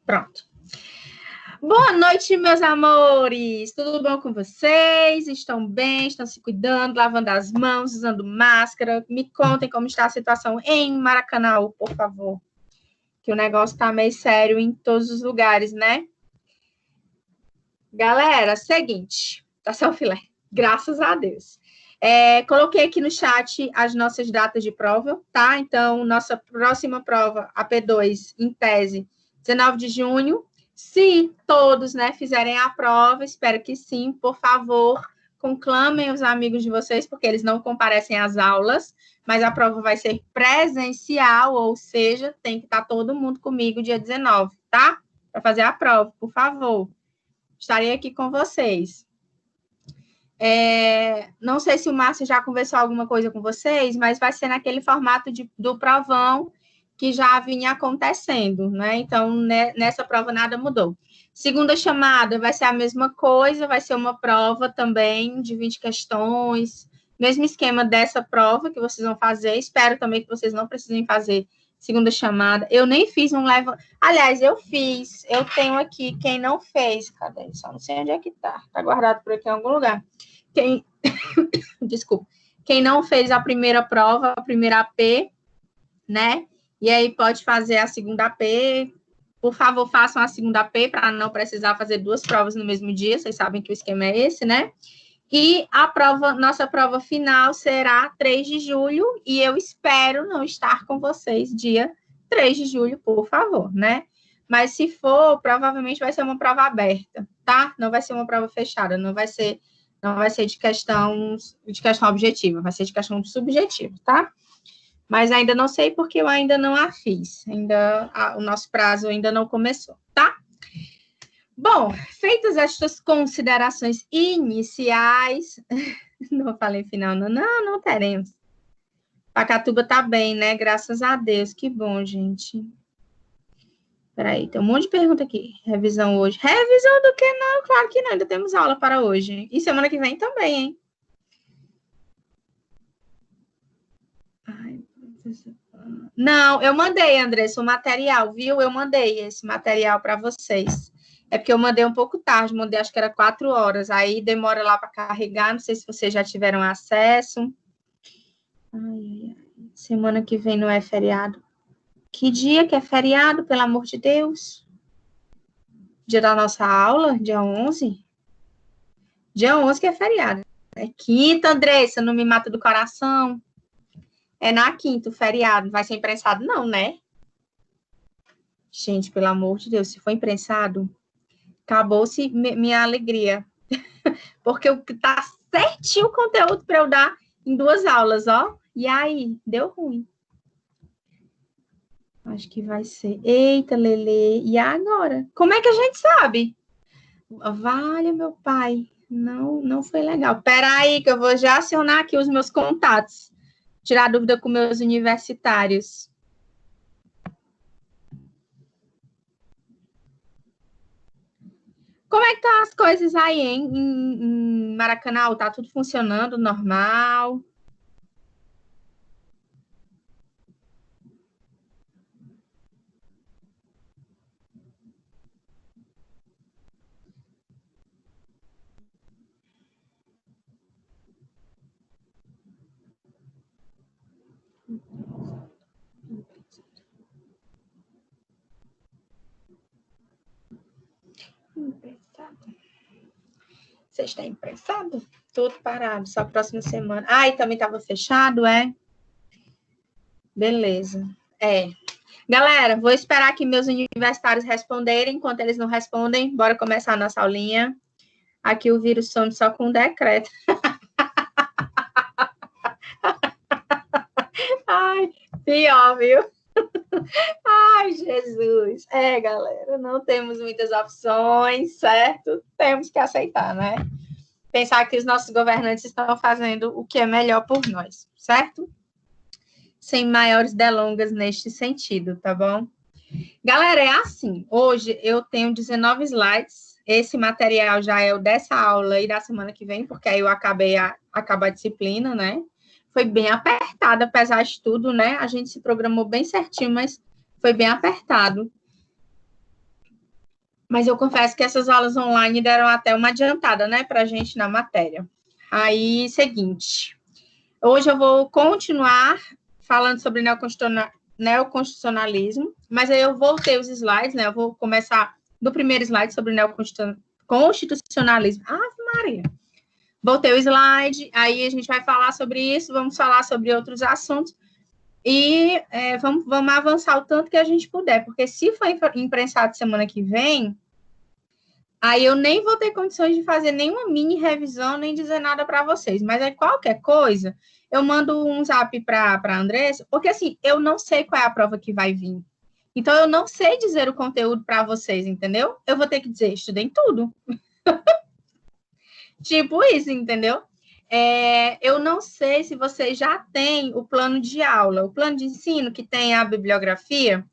Pronto. Boa noite, meus amores. Tudo bom com vocês? Estão bem? Estão se cuidando, lavando as mãos, usando máscara? Me contem como está a situação em Maracanã, por favor. Que o negócio está meio sério em todos os lugares, né? Galera, seguinte, tá só o filé. Graças a Deus. Coloquei aqui no chat as nossas datas de prova, tá? Então, nossa próxima prova, a P2, em tese, 19 de junho. Se todos, né, fizerem a prova, espero que sim, por favor, conclamem os amigos de vocês, porque eles não comparecem às aulas, mas a prova vai ser presencial, ou seja, tem que estar todo mundo comigo dia 19, tá? Para fazer a prova, por favor. Estarei aqui com vocês. Não sei se o Márcio já conversou alguma coisa com vocês, mas vai ser naquele formato do provão que já vinha acontecendo, né? Então, nessa prova nada mudou. Segunda chamada vai ser a mesma coisa, vai ser uma prova também de 20 questões, mesmo esquema dessa prova que vocês vão fazer. Espero também que vocês não precisem fazer segunda chamada. Eu nem fiz um leva. Aliás, eu fiz. Eu tenho aqui quem não fez. Cadê? Só não sei onde é que tá. Tá guardado por aqui em algum lugar. Desculpa. Quem não fez a primeira prova, a primeira AP, né? E aí pode fazer a segunda AP. Por favor, façam a segunda AP para não precisar fazer duas provas no mesmo dia. Vocês sabem que o esquema é esse, né? E a prova, nossa prova final será 3 de julho, e eu espero não estar com vocês dia 3 de julho, por favor, né? Mas se for, provavelmente vai ser uma prova aberta, tá? Não vai ser uma prova fechada, não vai ser de questão objetiva, vai ser de questão subjetiva, tá? Mas ainda não sei porque eu ainda não a fiz, o nosso prazo ainda não começou, tá? Bom, feitas estas considerações iniciais, não falei final, não teremos. Pacatuba tá bem, né? Graças a Deus, que bom, gente. Peraí, tem um monte de pergunta aqui. Revisão hoje. Revisão do que não? Claro que não, ainda temos aula para hoje. E semana que vem também, hein? Ai, não, eu mandei, Andressa, o material, viu? Eu mandei esse material para vocês. É porque eu mandei um pouco tarde, mandei acho que era 4 horas, aí demora lá para carregar, não sei se vocês já tiveram acesso. Ai, semana que vem não é feriado. Que dia que é feriado, pelo amor de Deus? Dia da nossa aula, dia 11? Dia 11 que é feriado. É quinta, Andressa, não me mata do coração. É na quinta, o feriado. Não vai ser imprensado, não, né? Gente, pelo amor de Deus, se for imprensado, acabou-se minha alegria. Porque tá certinho o conteúdo para eu dar em 2 aulas, ó. E aí, deu ruim. Acho que vai ser. Eita, Lelê. E agora? Como é que a gente sabe? Vale, meu pai. Não foi legal. Peraí, que eu vou já acionar aqui os meus contatos. Tirar dúvida com meus universitários. Como é que estão as coisas aí, hein? Em Maracanã? Tá tudo funcionando normal? Você está imprensado? Tudo parado, só a próxima semana. Ah, e também estava fechado, é? Beleza. Galera, vou esperar que meus universitários responderem. Enquanto eles não respondem, bora começar a nossa aulinha. Aqui o vírus some só com um decreto. Ai, pior, viu? Ai, Jesus. Galera, não temos muitas opções, certo? Temos que aceitar, né? Pensar que os nossos governantes estão fazendo o que é melhor por nós, certo? Sem maiores delongas neste sentido, tá bom? Galera, é assim. Hoje eu tenho 19 slides. Esse material já é o dessa aula e da semana que vem, porque aí eu acabo a disciplina, né? Foi bem apertado, apesar de tudo, né? A gente se programou bem certinho, mas foi bem apertado. Mas eu confesso que essas aulas online deram até uma adiantada, né, para a gente na matéria. Aí, seguinte, hoje eu vou continuar falando sobre neoconstitucionalismo, mas aí eu voltei os slides, né, eu vou começar do primeiro slide sobre neoconstitucionalismo. Ah, Maria! Voltei o slide, aí a gente vai falar sobre isso, vamos falar sobre outros assuntos, e vamos avançar o tanto que a gente puder, porque se for imprensado semana que vem, aí eu nem vou ter condições de fazer nenhuma mini revisão, nem dizer nada para vocês. Mas é qualquer coisa, eu mando um zap para a Andressa, porque assim, eu não sei qual é a prova que vai vir. Então, eu não sei dizer o conteúdo para vocês, entendeu? Eu vou ter que dizer, estudem tudo. Tipo isso, entendeu? Eu não sei se vocês já têm o plano de aula, o plano de ensino que tem a bibliografia.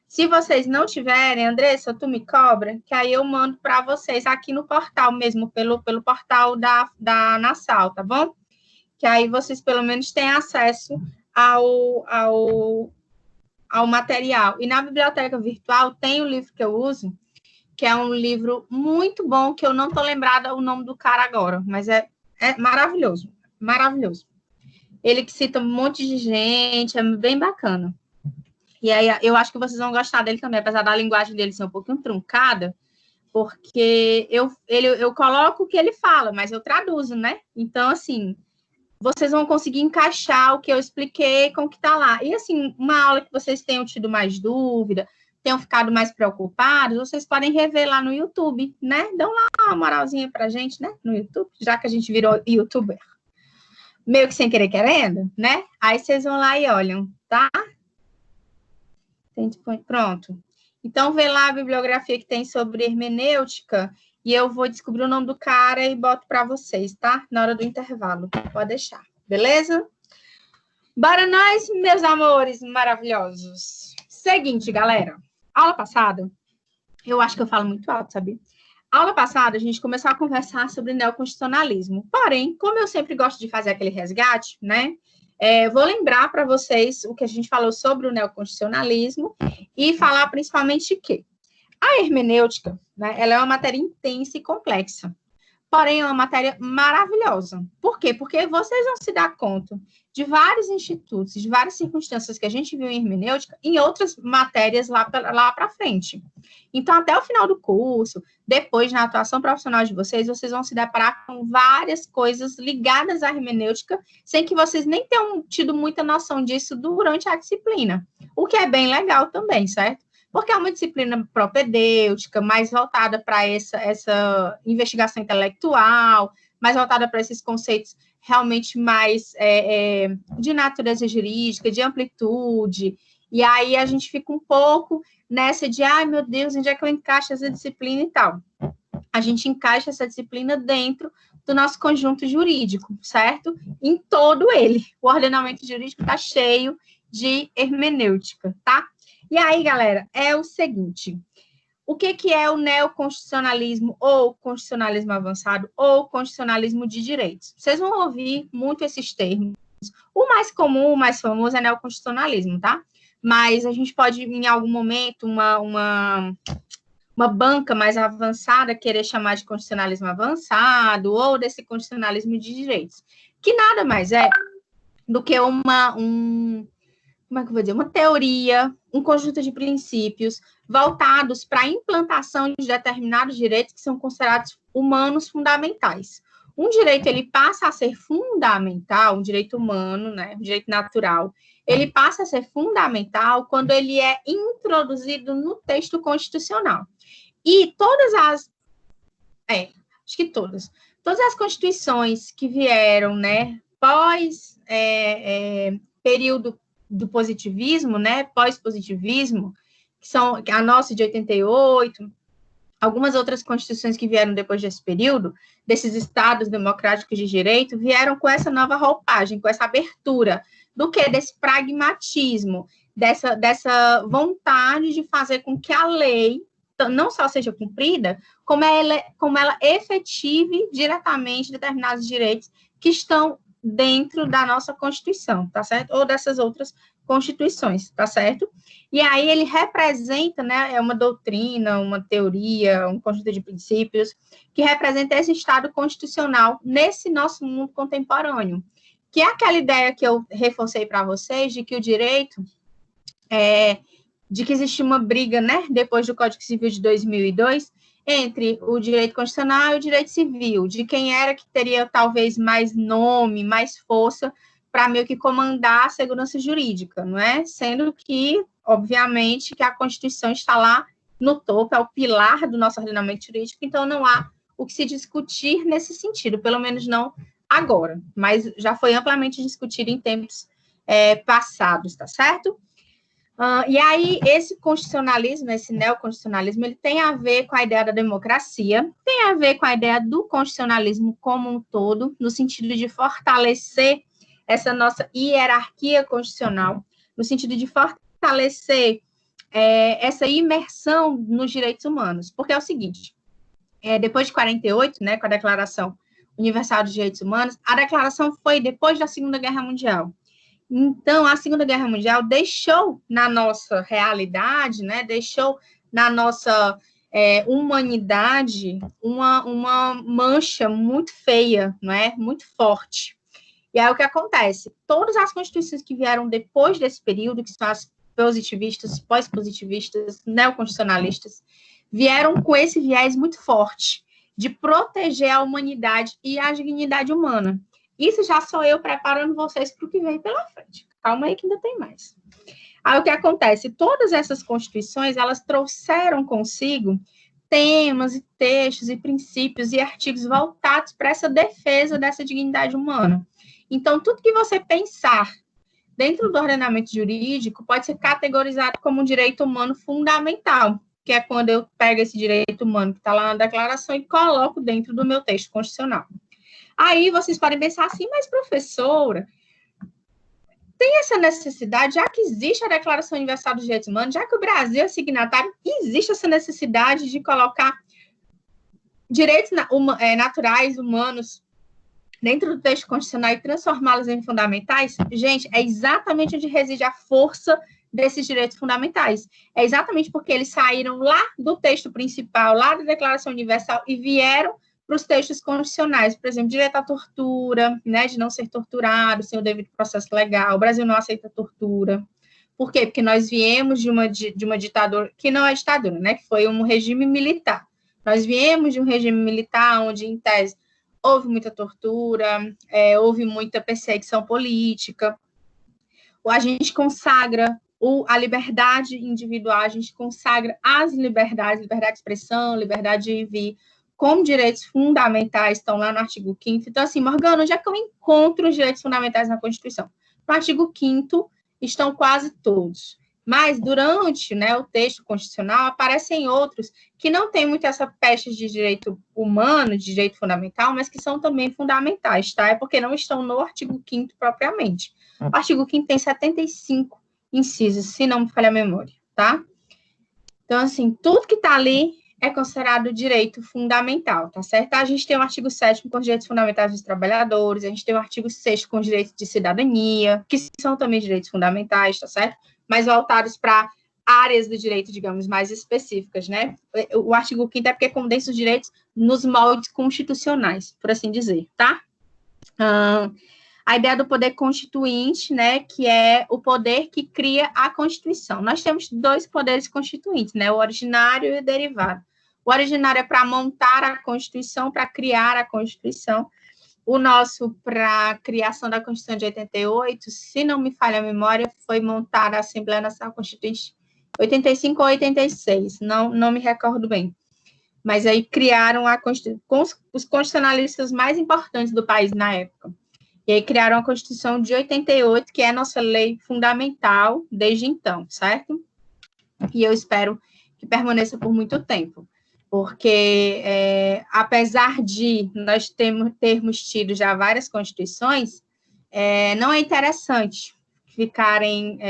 Se vocês não tiverem, Andressa, tu me cobra, que aí eu mando para vocês aqui no portal mesmo, pelo portal da Nassau, tá bom? Que aí vocês pelo menos têm acesso ao material. E na biblioteca virtual tem o livro que eu uso, que é um livro muito bom, que eu não estou lembrada o nome do cara agora, mas é maravilhoso, maravilhoso. Ele que cita um monte de gente, é bem bacana. E aí eu acho que vocês vão gostar dele também, apesar da linguagem dele ser um pouquinho truncada, porque eu coloco o que ele fala, mas eu traduzo, né? Então, assim, vocês vão conseguir encaixar o que eu expliquei com o que está lá. E, assim, uma aula que vocês tenham tido mais dúvida, tenham ficado mais preocupados, vocês podem rever lá no YouTube, né? Dão lá uma moralzinha pra gente, né? No YouTube, já que a gente virou youtuber. Meio que sem querer querendo, né? Aí vocês vão lá e olham, tá? Pronto. Então, vê lá a bibliografia que tem sobre hermenêutica e eu vou descobrir o nome do cara e boto para vocês, tá? Na hora do intervalo. Pode deixar, beleza? Bora nós, meus amores maravilhosos. Seguinte, galera. Aula passada, eu acho que eu falo muito alto, sabe? Aula passada, a gente começou a conversar sobre neoconstitucionalismo. Porém, como eu sempre gosto de fazer aquele resgate, né? Vou lembrar para vocês o que a gente falou sobre o neoconstitucionalismo e falar principalmente que a hermenêutica, né, ela é uma matéria intensa e complexa, porém é uma matéria maravilhosa. Por quê? Porque vocês vão se dar conta de vários institutos, de várias circunstâncias que a gente viu em hermenêutica, em outras matérias lá para frente. Então, até o final do curso, depois na atuação profissional de vocês, vocês vão se deparar com várias coisas ligadas à hermenêutica, sem que vocês nem tenham tido muita noção disso durante a disciplina, o que é bem legal também, certo? Porque é uma disciplina propedêutica, mais voltada para essa investigação intelectual, mais voltada para esses conceitos realmente mais de natureza jurídica, de amplitude, e aí a gente fica um pouco nessa de, ai, meu Deus, onde é que eu encaixo essa disciplina e tal? A gente encaixa essa disciplina dentro do nosso conjunto jurídico, certo? Em todo ele. O ordenamento jurídico está cheio de hermenêutica, tá? E aí, galera, é o seguinte... O que é o neoconstitucionalismo ou constitucionalismo avançado ou constitucionalismo de direitos? Vocês vão ouvir muito esses termos. O mais comum, o mais famoso é neoconstitucionalismo, tá? Mas a gente pode, em algum momento, uma banca mais avançada querer chamar de constitucionalismo avançado ou desse constitucionalismo de direitos, que nada mais é do que como é que eu vou dizer? Uma teoria, um conjunto de princípios voltados para a implantação de determinados direitos que são considerados humanos fundamentais. Um direito, ele passa a ser fundamental, um direito humano, né, um direito natural, ele passa a ser fundamental quando ele é introduzido no texto constitucional. E acho que todas as constituições que vieram, né, pós período do positivismo, né, pós-positivismo, que são a nossa de 88, algumas outras constituições que vieram depois desse período, desses estados democráticos de direito, vieram com essa nova roupagem, com essa abertura do que? Desse pragmatismo, dessa vontade de fazer com que a lei não só seja cumprida, como ela efetive diretamente determinados direitos que estão dentro da nossa Constituição, tá certo? Ou dessas outras constituições, tá certo? E aí ele representa, né, é uma doutrina, uma teoria, um conjunto de princípios que representa esse Estado constitucional nesse nosso mundo contemporâneo, que é aquela ideia que eu reforcei para vocês de que o direito de que existia uma briga, né, depois do Código Civil de 2002, entre o direito constitucional e o direito civil, de quem era que teria talvez mais nome, mais força para meio que comandar a segurança jurídica, não é? Sendo que, obviamente, que a Constituição está lá no topo, é o pilar do nosso ordenamento jurídico, então não há o que se discutir nesse sentido, pelo menos não agora, mas já foi amplamente discutido em tempos passados, tá certo? E aí, esse constitucionalismo, esse neoconstitucionalismo, ele tem a ver com a ideia da democracia, tem a ver com a ideia do constitucionalismo como um todo, no sentido de fortalecer essa nossa hierarquia constitucional, no sentido de fortalecer essa imersão nos direitos humanos. Porque é o seguinte, depois de 48, né, com a Declaração Universal dos Direitos Humanos, a declaração foi depois da Segunda Guerra Mundial. Então, a Segunda Guerra Mundial deixou na nossa realidade, né, deixou na nossa humanidade uma mancha muito feia, não é? Muito forte. E aí o que acontece? Todas as constituições que vieram depois desse período, que são as positivistas, pós-positivistas, neoconstitucionalistas, vieram com esse viés muito forte de proteger a humanidade e a dignidade humana. Isso já sou eu preparando vocês para o que vem pela frente. Calma aí que ainda tem mais. Aí o que acontece? Todas essas constituições, elas trouxeram consigo temas e textos e princípios e artigos voltados para essa defesa dessa dignidade humana. Então, tudo que você pensar dentro do ordenamento jurídico pode ser categorizado como um direito humano fundamental, que é quando eu pego esse direito humano que está lá na declaração e coloco dentro do meu texto constitucional. Aí vocês podem pensar assim, mas professora, tem essa necessidade, já que existe a Declaração Universal dos Direitos Humanos, já que o Brasil é signatário, existe essa necessidade de colocar direitos naturais, humanos, dentro do texto constitucional e transformá-los em fundamentais? Gente, é exatamente onde reside a força desses direitos fundamentais. É exatamente porque eles saíram lá do texto principal, lá da Declaração Universal, e vieram para os textos constitucionais, por exemplo, direito à tortura, né, de não ser torturado sem o devido processo legal. O Brasil não aceita tortura. Por quê? Porque nós viemos de uma ditadura, que não é ditadura, né, que foi um regime militar. Nós viemos de um regime militar onde, em tese, houve muita tortura, houve muita perseguição política. A gente consagra a liberdade individual, a gente consagra as liberdades, liberdade de expressão, liberdade de vir, como direitos fundamentais, estão lá no artigo 5º. Então, assim, Morgana, onde é que eu encontro os direitos fundamentais na Constituição? No artigo 5º estão quase todos. Mas, durante, né, o texto constitucional, aparecem outros que não têm muito essa peste de direito humano, de direito fundamental, mas que são também fundamentais, tá? É porque não estão no artigo 5º propriamente. O artigo 5º tem 75 incisos, se não me falha a memória, tá? Então, assim, tudo que está ali é considerado direito fundamental, tá certo? A gente tem o artigo 7º com os direitos fundamentais dos trabalhadores, a gente tem o artigo 6º com os direitos de cidadania, que são também direitos fundamentais, tá certo? Mas voltados para áreas do direito, digamos, mais específicas, né? O artigo 5º é porque condensa os direitos nos moldes constitucionais, por assim dizer, tá? A ideia do poder constituinte, né, que é o poder que cria a Constituição. Nós temos dois poderes constituintes, né, o originário e o derivado. O originário é para montar a Constituição, para criar a Constituição. O nosso, para a criação da Constituição de 88, se não me falha a memória, foi montar a Assembleia Nacional Constituinte 85 ou 86, não me recordo bem. Mas aí criaram a Constituição, com os constitucionalistas mais importantes do país na época. E aí criaram a Constituição de 88, que é a nossa lei fundamental desde então, certo? E eu espero que permaneça por muito tempo, porque apesar de nós termos tido já várias constituições, não é interessante ficarem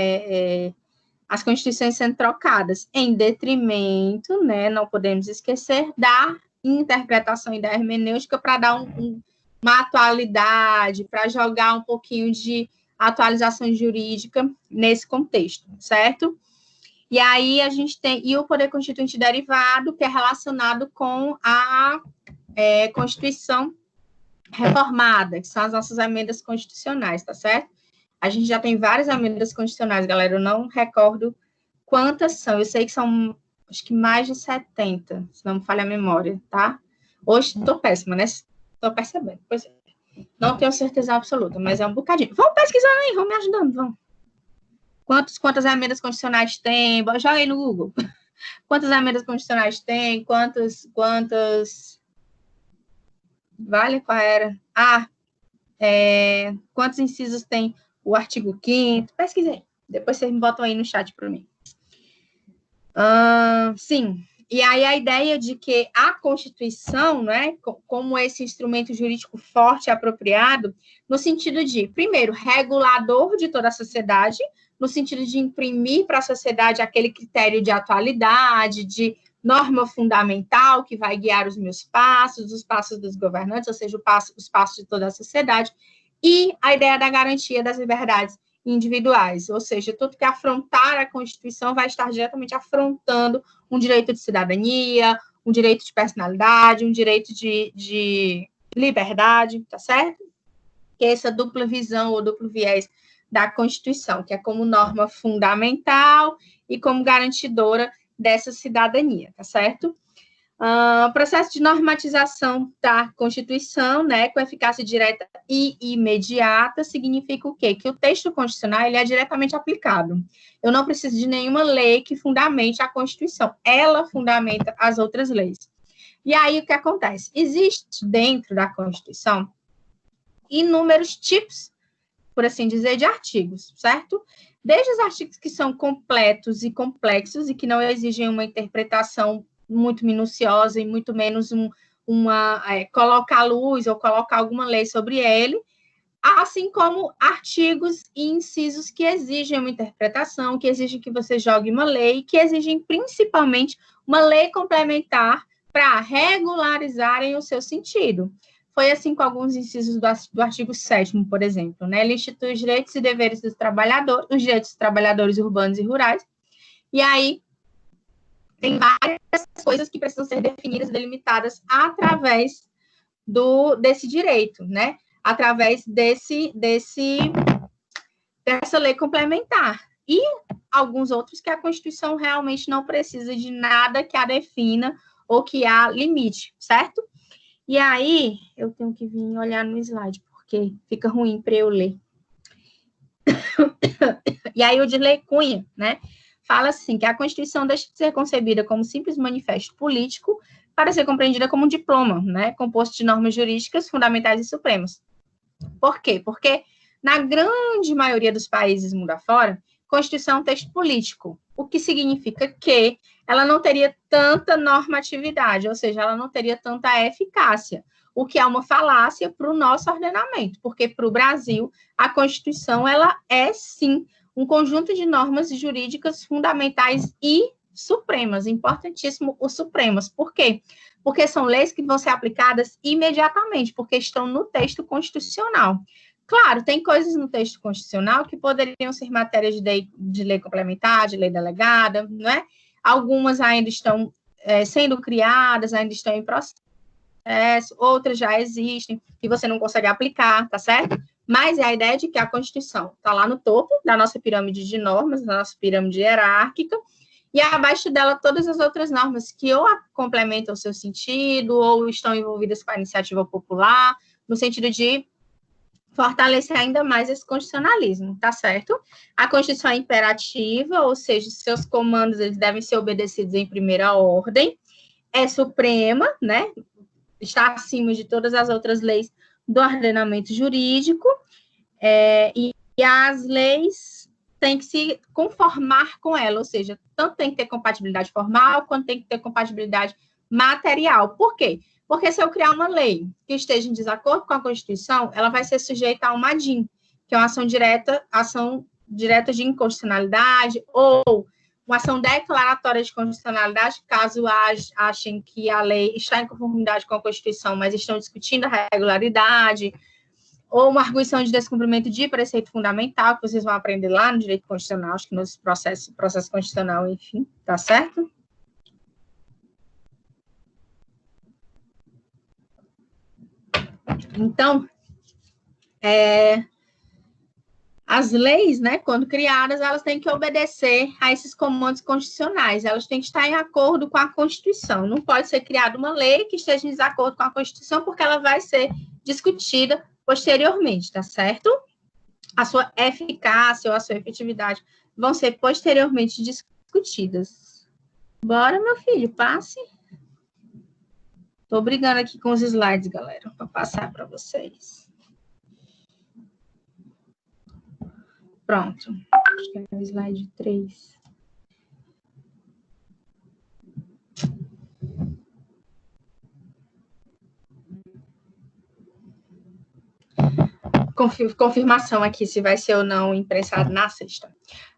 as constituições sendo trocadas, em detrimento, né, não podemos esquecer, da interpretação e da hermenêutica para dar uma atualidade, para jogar um pouquinho de atualização jurídica nesse contexto, certo? E aí a gente tem, e o poder constituinte derivado, que é relacionado com a Constituição reformada, que são as nossas emendas constitucionais, tá certo? A gente já tem várias emendas constitucionais, galera, eu não recordo quantas são, eu sei que são, acho que mais de 70, se não me falha a memória, tá? Hoje estou péssima, né? Estou percebendo, pois é. Não tenho certeza absoluta, mas é um bocadinho. Vamos pesquisar aí, vamos me ajudando, vamos. Quantas emendas constitucionais tem? Joga aí no Google. Quantas emendas constitucionais tem? Quantas... Vale, qual era? Quantos incisos tem o artigo 5º? Pesquisei. Depois vocês me botam aí no chat para mim. Sim. E aí a ideia de que a Constituição, né, como esse instrumento jurídico forte e apropriado, no sentido de, primeiro, regulador de toda a sociedade, no sentido de imprimir para a sociedade aquele critério de atualidade, de norma fundamental que vai guiar os meus passos, os passos dos governantes, ou seja, os passos de toda a sociedade, e a ideia da garantia das liberdades individuais, ou seja, tudo que afrontar a Constituição vai estar diretamente afrontando um direito de cidadania, um direito de personalidade, um direito de liberdade, tá certo? Que é essa dupla visão ou duplo viés da Constituição, que é como norma fundamental e como garantidora dessa cidadania, tá certo? Processo de normatização da Constituição, né, com eficácia direta e imediata, significa o quê? Que o texto constitucional ele é diretamente aplicado. Eu não preciso de nenhuma lei que fundamente a Constituição, ela fundamenta as outras leis. E aí, o que acontece? Existe dentro da Constituição inúmeros tipos, por assim dizer, de artigos, certo? Desde os artigos que são completos e complexos e que não exigem uma interpretação muito minuciosa e muito menos colocar luz ou colocar alguma lei sobre ele, assim como artigos e incisos que exigem uma interpretação, que exigem que você jogue uma lei, que exigem principalmente uma lei complementar para regularizarem o seu sentido. Foi assim com alguns incisos do artigo 7º, por exemplo, né? Ele institui os direitos e deveres dos trabalhadores, os direitos dos trabalhadores urbanos e rurais, e aí tem várias coisas que precisam ser definidas, delimitadas através desse direito, né? Através dessa lei complementar. E alguns outros que a Constituição realmente não precisa de nada que a defina ou que há limite, certo? E aí, eu tenho que vir olhar no slide, porque fica ruim para eu ler. E aí, o Dirley Cunha, né? Fala assim, que a Constituição deixa de ser concebida como simples manifesto político para ser compreendida como um diploma, né, composto de normas jurídicas fundamentais e supremas. Por quê? Porque, na grande maioria dos países mundo afora, Constituição é um texto político, o que significa que ela não teria tanta normatividade, ou seja, ela não teria tanta eficácia, o que é uma falácia para o nosso ordenamento, porque para o Brasil, a Constituição, ela é, sim, um conjunto de normas jurídicas fundamentais e supremas, importantíssimo os supremas. Por quê? Porque são leis que vão ser aplicadas imediatamente, porque estão no texto constitucional. Claro, tem coisas no texto constitucional que poderiam ser matérias de lei complementar, de lei delegada, não é? Algumas ainda estão sendo criadas, ainda estão em processo, outras já existem e você não consegue aplicar, tá certo? Mas é a ideia de que a Constituição está lá no topo da nossa pirâmide de normas, da nossa pirâmide hierárquica, e abaixo dela todas as outras normas que ou complementam o seu sentido, ou estão envolvidas com a iniciativa popular, no sentido de fortalecer ainda mais esse constitucionalismo, tá certo? A Constituição é imperativa, ou seja, seus comandos eles devem ser obedecidos em primeira ordem, é suprema, né? Está acima de todas as outras leis do ordenamento jurídico, e as leis têm que se conformar com ela, ou seja, tanto tem que ter compatibilidade formal, quanto tem que ter compatibilidade material. Por quê? Porque se eu criar uma lei que esteja em desacordo com a Constituição, ela vai ser sujeita a uma ADIM, que é uma ação direta de inconstitucionalidade, ou uma ação declaratória de constitucionalidade, caso achem que a lei está em conformidade com a Constituição, mas estão discutindo a regularidade, ou uma arguição de descumprimento de preceito fundamental, que vocês vão aprender lá no direito constitucional, acho que nos processo constitucional, enfim, tá certo? Então, as leis, né, quando criadas, elas têm que obedecer a esses comandos constitucionais, elas têm que estar em acordo com a Constituição. Não pode ser criada uma lei que esteja em desacordo com a Constituição, porque ela vai ser discutida posteriormente, tá certo? A sua eficácia ou a sua efetividade vão ser posteriormente discutidas. Bora, meu filho, passe. Tô brigando aqui com os slides, galera, para passar para vocês. Pronto. Acho que é o slide 3. Confirmação aqui se vai ser ou não imprensado na sexta.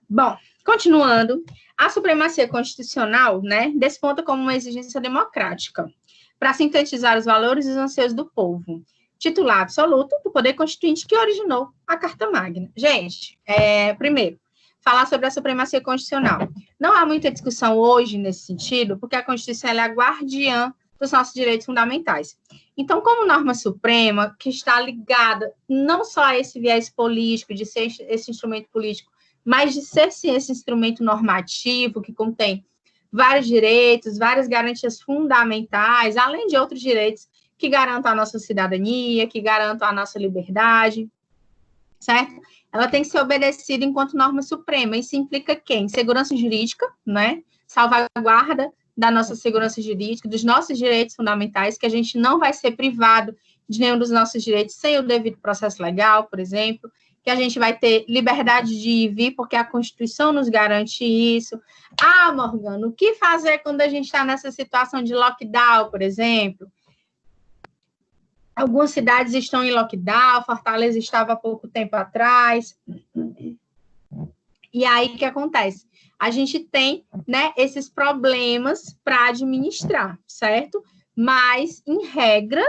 Bom, continuando, a supremacia constitucional, né, desponta como uma exigência democrática para sintetizar os valores e os anseios do povo, titular absoluto do poder constituinte que originou a Carta Magna. Gente, primeiro, falar sobre a supremacia constitucional. Não há muita discussão hoje nesse sentido, porque a Constituição é a guardiã dos nossos direitos fundamentais. Então, como norma suprema, que está ligada não só a esse viés político, de ser esse instrumento político, mas de ser, sim, esse instrumento normativo, que contém vários direitos, várias garantias fundamentais, além de outros direitos que garantam a nossa cidadania, que garantam a nossa liberdade, certo? Ela tem que ser obedecida enquanto norma suprema. Isso implica quem? Segurança jurídica, né? Salvaguarda da nossa segurança jurídica, dos nossos direitos fundamentais, que a gente não vai ser privado de nenhum dos nossos direitos sem o devido processo legal, por exemplo, que a gente vai ter liberdade de ir e vir, porque a Constituição nos garante isso. Ah, Morgana, o que fazer quando a gente está nessa situação de lockdown, por exemplo? Algumas cidades estão em lockdown, Fortaleza estava há pouco tempo atrás. E aí, o que acontece? A gente tem, né, esses problemas para administrar, certo? Mas, em regra,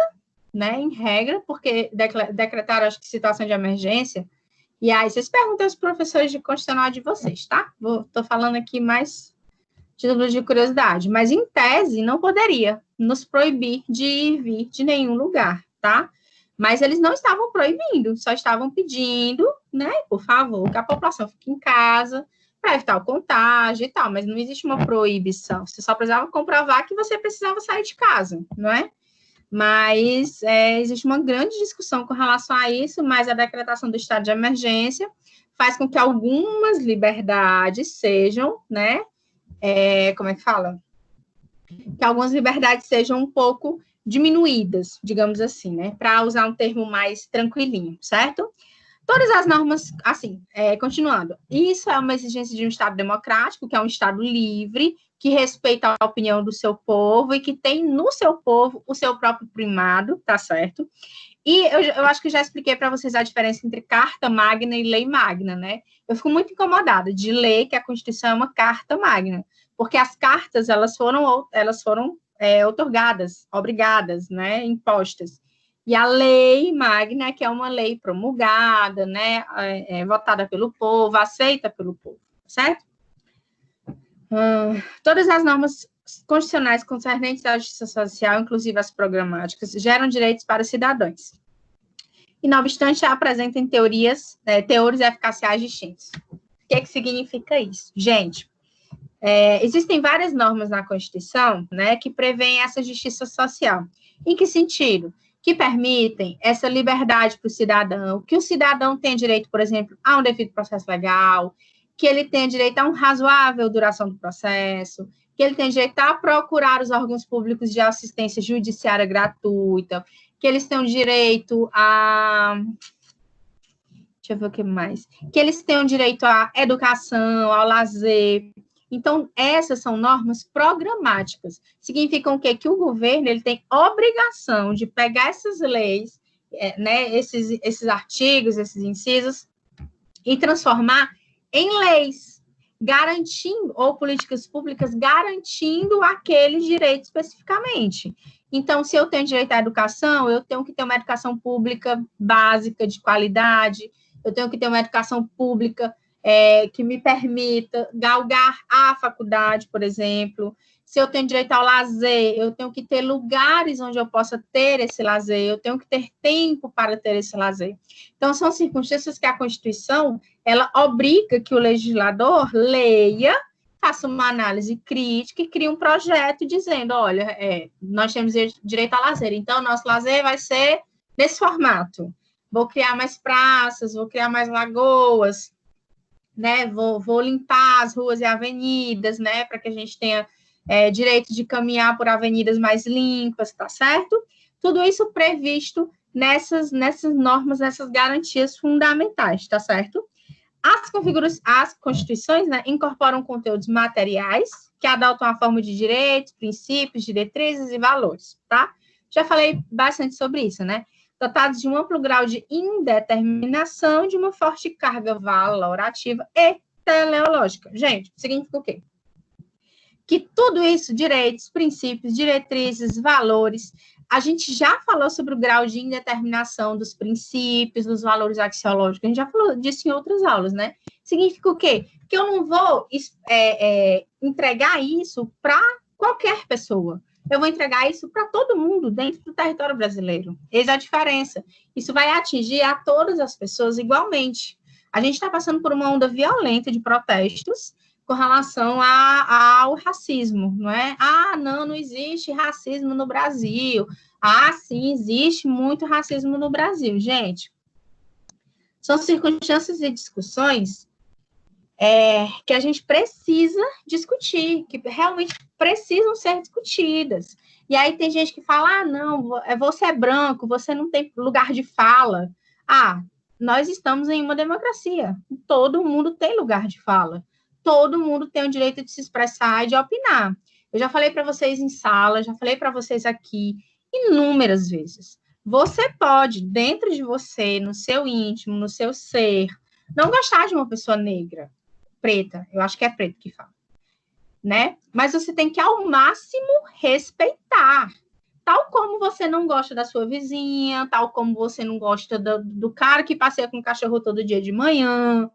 porque decretaram, acho que, situação de emergência, e aí vocês perguntam aos professores de constitucional de vocês, tá? Estou falando aqui mais título de curiosidade, mas, em tese, não poderia nos proibir de ir e vir de nenhum lugar, tá? Mas eles não estavam proibindo, só estavam pedindo, né, por favor, que a população fique em casa, para evitar o contágio e tal, mas não existe uma proibição, você só precisava comprovar que você precisava sair de casa, não é? Mas existe uma grande discussão com relação a isso, mas a decretação do estado de emergência faz com que algumas liberdades sejam, né, como é que fala? Que algumas liberdades sejam um pouco diminuídas, digamos assim, né, para usar um termo mais tranquilinho, certo? Todas as normas, assim, continuando, isso é uma exigência de um Estado democrático, que é um Estado livre, que respeita a opinião do seu povo e que tem no seu povo o seu próprio primado, tá certo? E eu acho que já expliquei para vocês a diferença entre carta magna e lei magna, né? Eu fico muito incomodada de ler que a Constituição é uma carta magna, porque as cartas, elas foram outorgadas, obrigadas, né, impostas. E a lei magna, que é uma lei promulgada, né, votada pelo povo, aceita pelo povo, certo? Todas as normas constitucionais concernentes à justiça social, inclusive as programáticas, geram direitos para os cidadãos. E, não obstante, apresentam teores eficaciais distintos. O que significa isso? Gente, existem várias normas na Constituição, né, que prevêem essa justiça social. Em que sentido? Que permitem essa liberdade para o cidadão, que o cidadão tem direito, por exemplo, a um devido processo legal, que ele tem direito a uma razoável duração do processo, que ele tem direito a procurar os órgãos públicos de assistência judiciária gratuita, que eles têm o direito a... Deixa eu ver o que mais. Que eles têm o direito à educação, ao lazer. Então, essas são normas programáticas. Significam o quê? Que o governo ele tem obrigação de pegar essas leis, né, esses artigos, esses incisos, e transformar em leis. garantindo, ou políticas públicas garantindo aquele direito especificamente. Então, se eu tenho direito à educação, eu tenho que ter uma educação pública básica, de qualidade, eu tenho que ter uma educação pública que me permita galgar a faculdade, por exemplo. Se eu tenho direito ao lazer, eu tenho que ter lugares onde eu possa ter esse lazer, eu tenho que ter tempo para ter esse lazer. Então, são circunstâncias que a Constituição, ela obriga que o legislador leia, faça uma análise crítica e crie um projeto dizendo, olha, nós temos direito ao lazer, então nosso lazer vai ser nesse formato. Vou criar mais praças, vou criar mais lagoas, né? Vou limpar as ruas e avenidas, né? Para que a gente tenha direito de caminhar por avenidas mais limpas, tá certo? Tudo isso previsto nessas normas, nessas garantias fundamentais, tá certo? As constituições, né, incorporam conteúdos materiais que adotam a forma de direitos, princípios, diretrizes e valores, tá? Já falei bastante sobre isso, né? Dotados de um amplo grau de indeterminação, de uma forte carga valorativa e teleológica. Gente, significa o quê? Que tudo isso, direitos, princípios, diretrizes, valores, a gente já falou sobre o grau de indeterminação dos princípios, dos valores axiológicos, a gente já falou disso em outras aulas, né? Significa o quê? Que eu não vou entregar isso para qualquer pessoa. Eu vou entregar isso para todo mundo dentro do território brasileiro. Eis a diferença. Isso vai atingir a todas as pessoas igualmente. A gente está passando por uma onda violenta de protestos com relação ao racismo, não é? Não existe racismo no Brasil. Sim, existe muito racismo no Brasil. Gente, são circunstâncias e discussões que a gente precisa discutir, que realmente precisam ser discutidas. E aí tem gente que fala, não, você é branco, você não tem lugar de fala. Nós estamos em uma democracia, todo mundo tem lugar de fala. Todo mundo tem o direito de se expressar e de opinar. Eu já falei para vocês em sala, já falei para vocês aqui inúmeras vezes. Você pode, dentro de você, no seu íntimo, no seu ser, não gostar de uma pessoa negra, preta, eu acho que é preto que fala, né? Mas você tem que, ao máximo, respeitar. Tal como você não gosta da sua vizinha, tal como você não gosta do cara que passeia com o cachorro todo dia de manhã,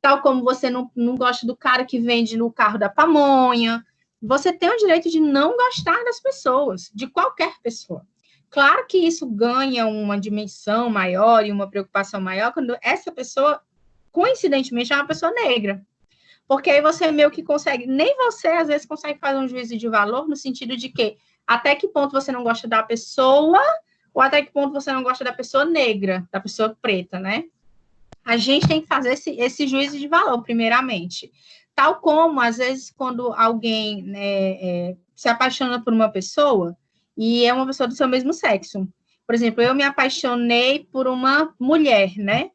tal como você não gosta do cara que vende no carro da pamonha. Você tem o direito de não gostar das pessoas, de qualquer pessoa. Claro que isso ganha uma dimensão maior e uma preocupação maior quando essa pessoa, coincidentemente, é uma pessoa negra. Porque aí você meio que consegue, nem você às vezes consegue fazer um juízo de valor no sentido de que até que ponto você não gosta da pessoa ou até que ponto você não gosta da pessoa negra, da pessoa preta, né? A gente tem que fazer esse juízo de valor, primeiramente. Tal como, às vezes, quando alguém se apaixona por uma pessoa e é uma pessoa do seu mesmo sexo. Por exemplo, eu me apaixonei por uma mulher, né?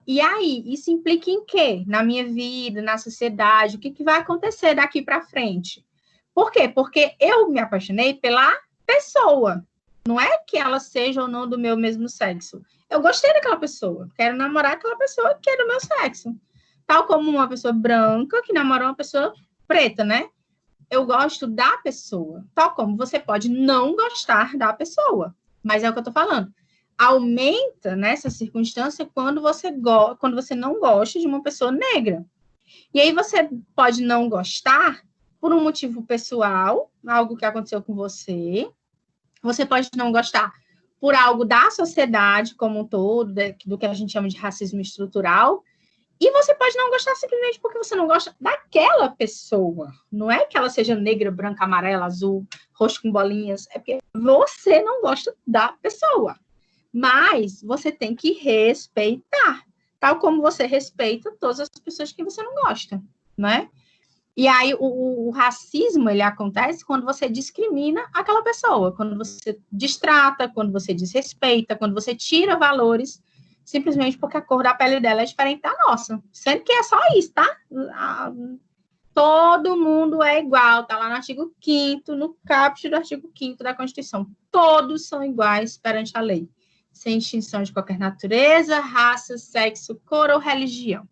E aí, isso implica em quê? Na minha vida, na sociedade, o que vai acontecer daqui para frente? Por quê? Porque eu me apaixonei pela pessoa. Não é que ela seja ou não do meu mesmo sexo. Eu gostei daquela pessoa, quero namorar aquela pessoa que é do meu sexo. Tal como uma pessoa branca que namora uma pessoa preta, né? Eu gosto da pessoa. Tal como você pode não gostar da pessoa. Mas é o que eu tô falando. Aumenta nessa circunstância quando você não gosta de uma pessoa negra. E aí você pode não gostar por um motivo pessoal, algo que aconteceu com você. Você pode não gostar por algo da sociedade como um todo, do que a gente chama de racismo estrutural, e você pode não gostar simplesmente porque você não gosta daquela pessoa. Não é que ela seja negra, branca, amarela, azul, roxo com bolinhas, é porque você não gosta da pessoa. Mas você tem que respeitar, tal como você respeita todas as pessoas que você não gosta, né? E aí o racismo, ele acontece quando você discrimina aquela pessoa, quando você destrata, quando você desrespeita, quando você tira valores, simplesmente porque a cor da pele dela é diferente da nossa. Sendo que é só isso, tá? Todo mundo é igual, tá lá no artigo 5º, no caput do artigo 5º da Constituição. Todos são iguais perante a lei, sem distinção de qualquer natureza, raça, sexo, cor ou religião.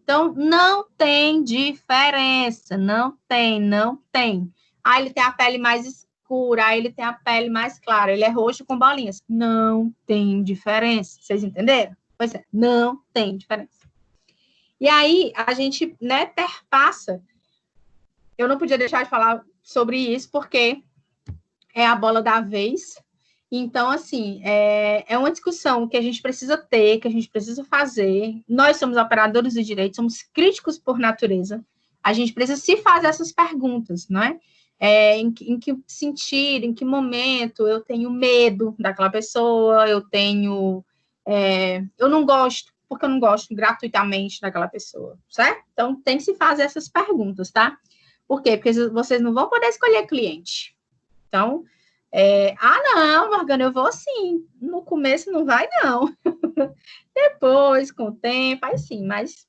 Então, não tem diferença, não tem. Ah, ele tem a pele mais escura, aí ele tem a pele mais clara, ele é roxo com bolinhas. Não tem diferença, vocês entenderam? Pois é, não tem diferença. E aí, a gente, né, perpassa. Eu não podia deixar de falar sobre isso, porque é a bola da vez. Então, assim, é uma discussão que a gente precisa ter, que a gente precisa fazer. Nós somos operadores do direito, somos críticos por natureza. A gente precisa se fazer essas perguntas, não é? Em que sentido, em que momento eu tenho medo daquela pessoa, eu não gosto, porque eu não gosto gratuitamente daquela pessoa, certo? Então, tem que se fazer essas perguntas, tá? Por quê? Porque vocês não vão poder escolher cliente. Então, não, Morgana, eu vou sim. No começo não vai, não. Depois, com o tempo, aí sim. Mas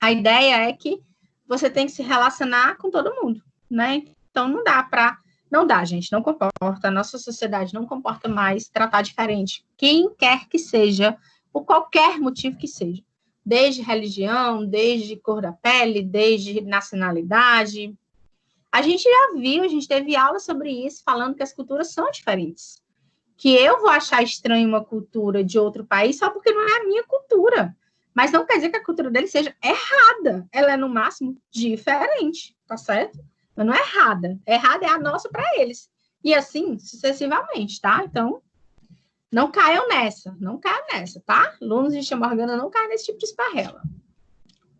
a ideia é que você tem que se relacionar com todo mundo, né? Então, não dá, gente, não comporta. A nossa sociedade não comporta mais tratar diferente. Quem quer que seja, por qualquer motivo que seja. Desde religião, desde cor da pele, desde nacionalidade. A gente já viu, a gente teve aula sobre isso, falando que as culturas são diferentes. Que eu vou achar estranho uma cultura de outro país só porque não é a minha cultura. Mas não quer dizer que a cultura dele seja errada. Ela é, no máximo, diferente, tá certo? Mas não é errada. Errada é a nossa para eles. E assim, sucessivamente, tá? Então, não caiam nessa. Não caiam nessa, tá? Alunos de Tia Morgana não caem nesse tipo de esparrela.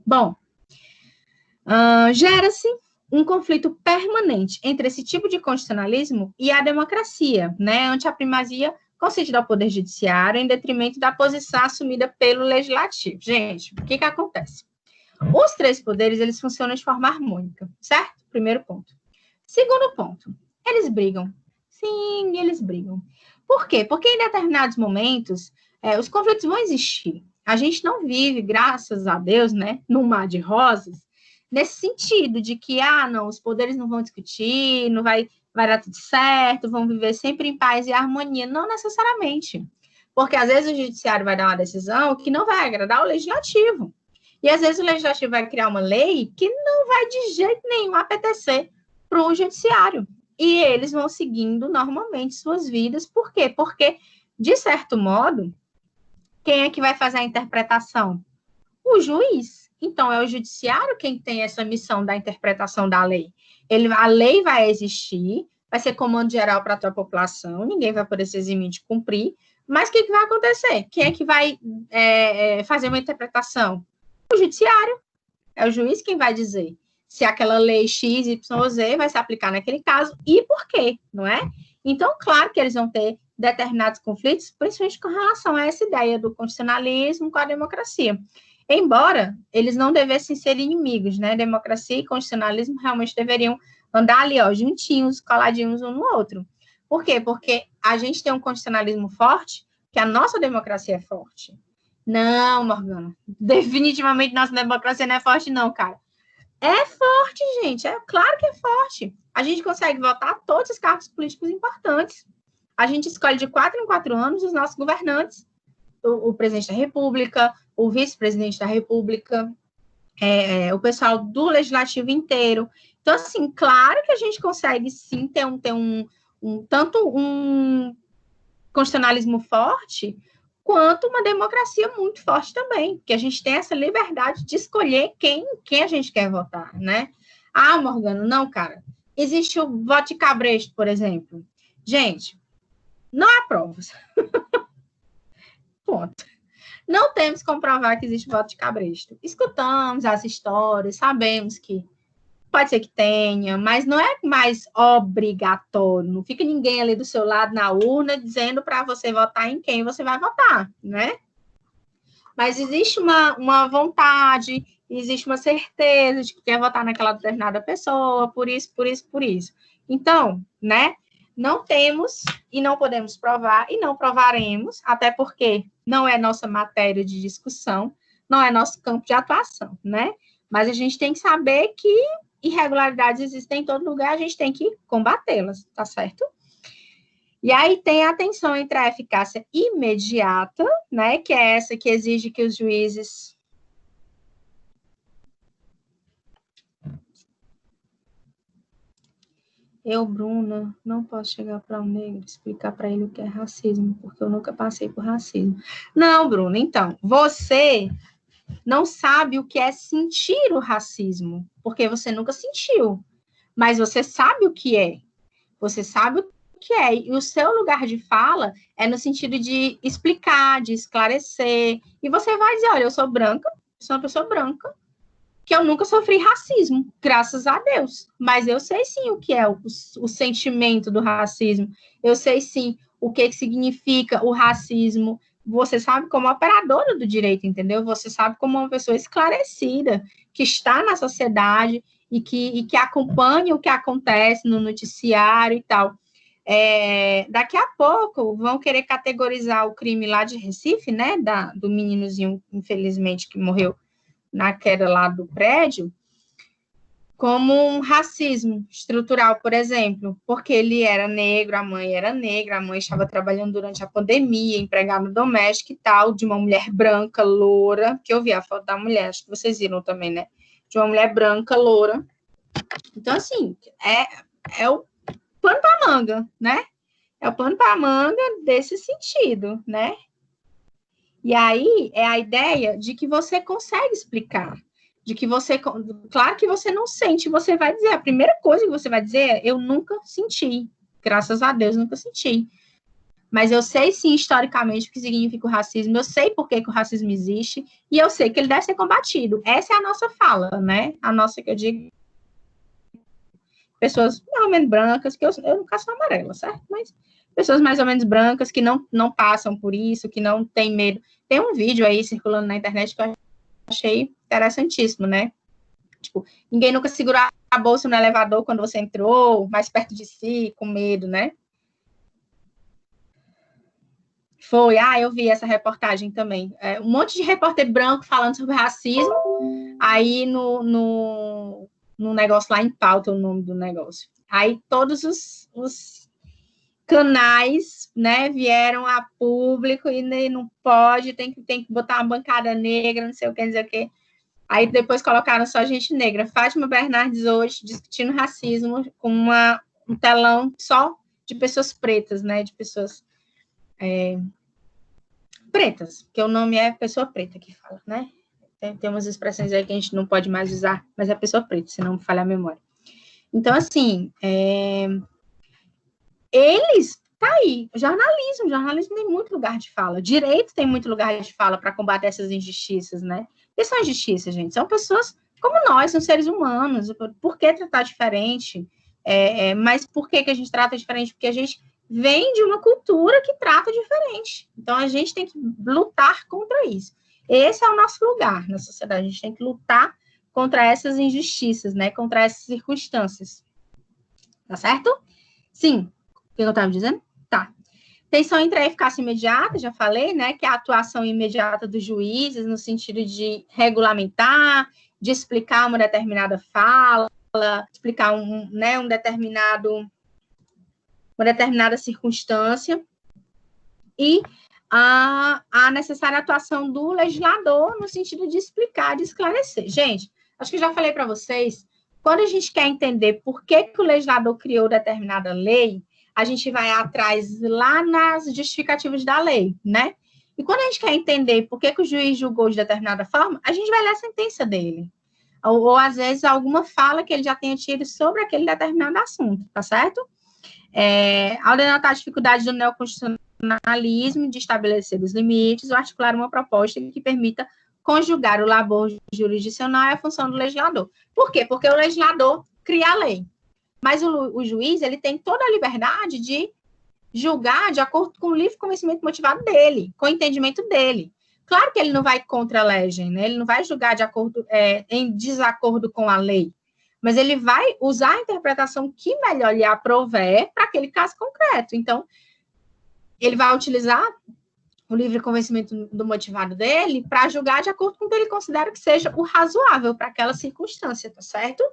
Bom, gera-se um conflito permanente entre esse tipo de constitucionalismo e a democracia, né, ante a primazia concedida ao Poder Judiciário em detrimento da posição assumida pelo Legislativo. Gente, o que acontece? Os três poderes, eles funcionam de forma harmônica, certo? Primeiro ponto. Segundo ponto, eles brigam. Sim, eles brigam. Por quê? Porque em determinados momentos, os conflitos vão existir. A gente não vive, graças a Deus, né, num mar de rosas, nesse sentido de que, não, os poderes não vão discutir, não vai dar tudo certo, vão viver sempre em paz e harmonia. Não necessariamente. Porque, às vezes, o judiciário vai dar uma decisão que não vai agradar o legislativo. E, às vezes, o legislativo vai criar uma lei que não vai, de jeito nenhum, apetecer para o judiciário. E eles vão seguindo normalmente suas vidas. Por quê? Porque, de certo modo, quem é que vai fazer a interpretação? O juiz. Então, é o judiciário quem tem essa missão da interpretação da lei. A lei vai existir, vai ser comando geral para a tua população, ninguém vai poder se eximir de cumprir, mas o que vai acontecer? Quem é que vai fazer uma interpretação? O judiciário. É o juiz quem vai dizer se aquela lei X, Y, Z vai se aplicar naquele caso e por quê, não é? Então, claro que eles vão ter determinados conflitos, principalmente com relação a essa ideia do constitucionalismo com a democracia. Embora eles não devessem ser inimigos, né? Democracia e constitucionalismo realmente deveriam andar ali, ó, juntinhos, coladinhos um no outro. Por quê? Porque a gente tem um constitucionalismo forte, que a nossa democracia é forte. Não, Morgana, definitivamente nossa democracia não é forte, não, cara. É forte, gente, é claro que é forte. A gente consegue votar todos os cargos políticos importantes. A gente escolhe de 4 em 4 anos os nossos governantes, o presidente da República, o vice-presidente da República, o pessoal do legislativo inteiro. Então, assim, claro que a gente consegue sim ter tanto um constitucionalismo forte, quanto uma democracia muito forte também, que a gente tem essa liberdade de escolher quem a gente quer votar, né? Morgana, não, cara. Existe o voto de cabresto, por exemplo. Gente, não há provas. Ponto. Não temos como provar que existe voto de cabresto. Escutamos as histórias, sabemos que pode ser que tenha, mas não é mais obrigatório. Não fica ninguém ali do seu lado na urna dizendo para você votar em quem você vai votar, né? Mas existe uma vontade, existe uma certeza de que quer votar naquela determinada pessoa, por isso. Então, né? Não temos e não podemos provar e não provaremos, até porque não é nossa matéria de discussão, não é nosso campo de atuação, né? Mas a gente tem que saber que irregularidades existem em todo lugar, a gente tem que combatê-las, tá certo? E aí tem a tensão entre a eficácia imediata, né, que é essa que exige que os juízes Eu, Bruna, não posso chegar para um negro e explicar para ele o que é racismo, porque eu nunca passei por racismo. Não, Bruna, então, você não sabe o que é sentir o racismo, porque você nunca sentiu, mas você sabe o que é. Você sabe o que é, e o seu lugar de fala é no sentido de explicar, de esclarecer, e você vai dizer, olha, eu sou branca, sou uma pessoa branca, que eu nunca sofri racismo, graças a Deus. Mas eu sei sim o que é o sentimento do racismo. Eu sei sim o que significa o racismo. Você sabe como operadora do direito, entendeu? Você sabe como uma pessoa esclarecida, que está na sociedade e que acompanha o que acontece no noticiário e tal. Daqui a pouco vão querer categorizar o crime lá de Recife, né? Do meninozinho, infelizmente, que morreu na queda lá do prédio, como um racismo estrutural, por exemplo, porque ele era negro, a mãe era negra, a mãe estava trabalhando durante a pandemia, empregada doméstica e tal, de uma mulher branca, loura, que eu vi a foto da mulher, acho que vocês viram também, né? De uma mulher branca, loura. Então, assim, é o pano para manga, né? É o pano para manga desse sentido, né? E aí é a ideia de que você consegue explicar, de que você, claro que você não sente, você vai dizer, a primeira coisa que você vai dizer é, eu nunca senti, graças a Deus, nunca senti. Mas eu sei, sim, historicamente, o que significa o racismo, eu sei por que o racismo existe, e eu sei que ele deve ser combatido. Essa é a nossa fala, né? A nossa, que eu digo, pessoas mais ou menos brancas, que eu no caso sou amarela, certo? Mas pessoas mais ou menos brancas que não passam por isso, que não têm medo. Tem um vídeo aí circulando na internet que eu achei interessantíssimo, né? Tipo, ninguém nunca segurou a bolsa no elevador quando você entrou, mais perto de si, com medo, né? Foi, eu vi essa reportagem também. Um monte de repórter branco falando sobre racismo, aí no negócio lá em pauta, o nome do negócio. Aí todos os canais, né, vieram a público e não pode, tem que botar uma bancada negra, não sei o que, não sei o que. Aí depois colocaram só gente negra. Fátima Bernardes hoje discutindo racismo com um telão só de pessoas pretas, né, de pessoas pretas, que o nome é pessoa preta que fala, né? Tem umas expressões aí que a gente não pode mais usar, mas é pessoa preta, senão falha a memória. Então, assim, eles, tá aí, jornalismo tem muito lugar de fala, direito tem muito lugar de fala para combater essas injustiças, né? E são injustiças, gente, são pessoas como nós, são seres humanos, por que tratar diferente? Mas por que a gente trata diferente? Porque a gente vem de uma cultura que trata diferente, então a gente tem que lutar contra isso. Esse é o nosso lugar na sociedade, a gente tem que lutar contra essas injustiças, né? Contra essas circunstâncias. Tá certo? Sim. O que eu estava dizendo? Tá. Tensão entre a eficácia imediata, já falei, né? Que é a atuação imediata dos juízes no sentido de regulamentar, de explicar uma determinada fala, explicar uma determinada circunstância, e a necessária atuação do legislador no sentido de explicar, de esclarecer. Gente, acho que já falei para vocês, quando a gente quer entender por que o legislador criou determinada lei, a gente vai atrás lá nas justificativas da lei, né? E quando a gente quer entender por que o juiz julgou de determinada forma, a gente vai ler a sentença dele. Ou às vezes, alguma fala que ele já tenha tido sobre aquele determinado assunto, tá certo? Ao denotar a dificuldade do neoconstitucionalismo de estabelecer os limites, ou articular uma proposta que permita conjugar o labor jurisdicional e a função do legislador. Por quê? Porque o legislador cria a lei. Mas o juiz, ele tem toda a liberdade de julgar de acordo com o livre conhecimento motivado dele, com o entendimento dele. Claro que ele não vai contra a legem, né? Ele não vai julgar de acordo, em desacordo com a lei, mas ele vai usar a interpretação que melhor lhe aprouver para aquele caso concreto. Então, ele vai utilizar o livre convencimento do motivado dele para julgar de acordo com o que ele considera que seja o razoável para aquela circunstância, tá certo?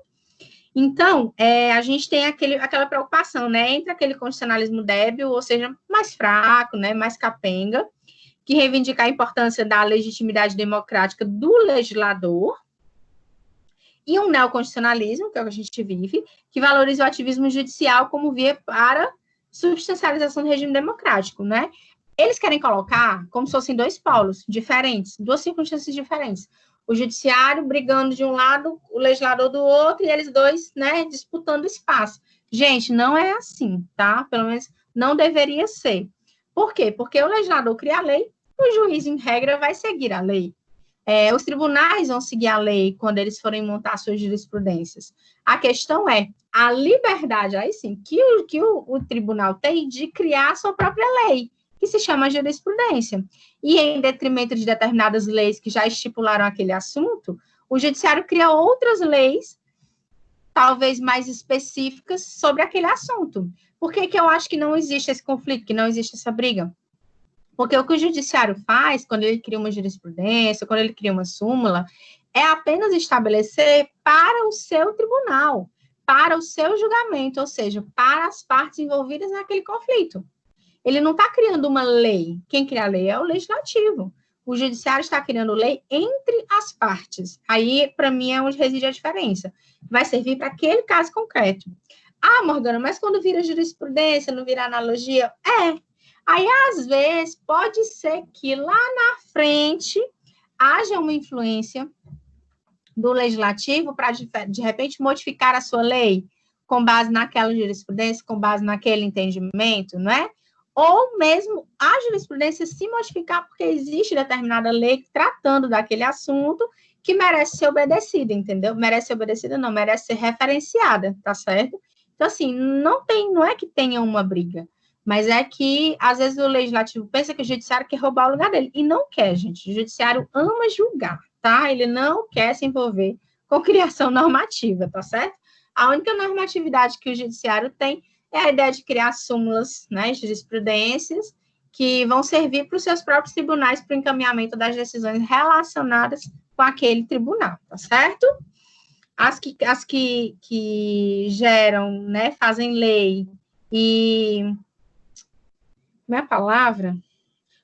Então, a gente tem aquela preocupação, né, entre aquele constitucionalismo débil, ou seja, mais fraco, né, mais capenga, que reivindica a importância da legitimidade democrática do legislador, e um neoconstitucionalismo, que é o que a gente vive, que valoriza o ativismo judicial como via para substancialização do regime democrático, né? Eles querem colocar como se fossem dois polos diferentes, duas circunstâncias diferentes. O judiciário brigando de um lado, o legislador do outro, e eles dois, né, disputando espaço. Gente, não é assim, tá? Pelo menos não deveria ser. Por quê? Porque o legislador cria a lei, o juiz, em regra, vai seguir a lei. Os tribunais vão seguir a lei quando eles forem montar suas jurisprudências. A questão é a liberdade, aí sim, que o tribunal tem de criar a sua própria lei, que se chama jurisprudência. E em detrimento de determinadas leis que já estipularam aquele assunto, o judiciário cria outras leis, talvez mais específicas, sobre aquele assunto. Por que eu acho que não existe esse conflito, que não existe essa briga? Porque o que o judiciário faz, quando ele cria uma jurisprudência, quando ele cria uma súmula, é apenas estabelecer para o seu tribunal, para o seu julgamento, ou seja, para as partes envolvidas naquele conflito. Ele não está criando uma lei. Quem cria a lei é o legislativo. O judiciário está criando lei entre as partes. Aí, para mim, é onde reside a diferença. Vai servir para aquele caso concreto. Ah, Morgana, mas quando vira jurisprudência, não vira analogia? Aí, às vezes, pode ser que lá na frente haja uma influência do legislativo para, de repente, modificar a sua lei com base naquela jurisprudência, com base naquele entendimento, não é? Ou mesmo a jurisprudência se modificar porque existe determinada lei tratando daquele assunto que merece ser obedecida, entendeu? Merece ser obedecida, não, merece ser referenciada, tá certo? Então, assim, não é que tenha uma briga, mas é que, às vezes, o legislativo pensa que o judiciário quer roubar o lugar dele, e não quer, gente. O judiciário ama julgar, tá? Ele não quer se envolver com criação normativa, tá certo? A única normatividade que o judiciário tem é a ideia de criar súmulas, né, jurisprudências, que vão servir para os seus próprios tribunais para o encaminhamento das decisões relacionadas com aquele tribunal, tá certo? As que geram, né, fazem lei e, minha palavra,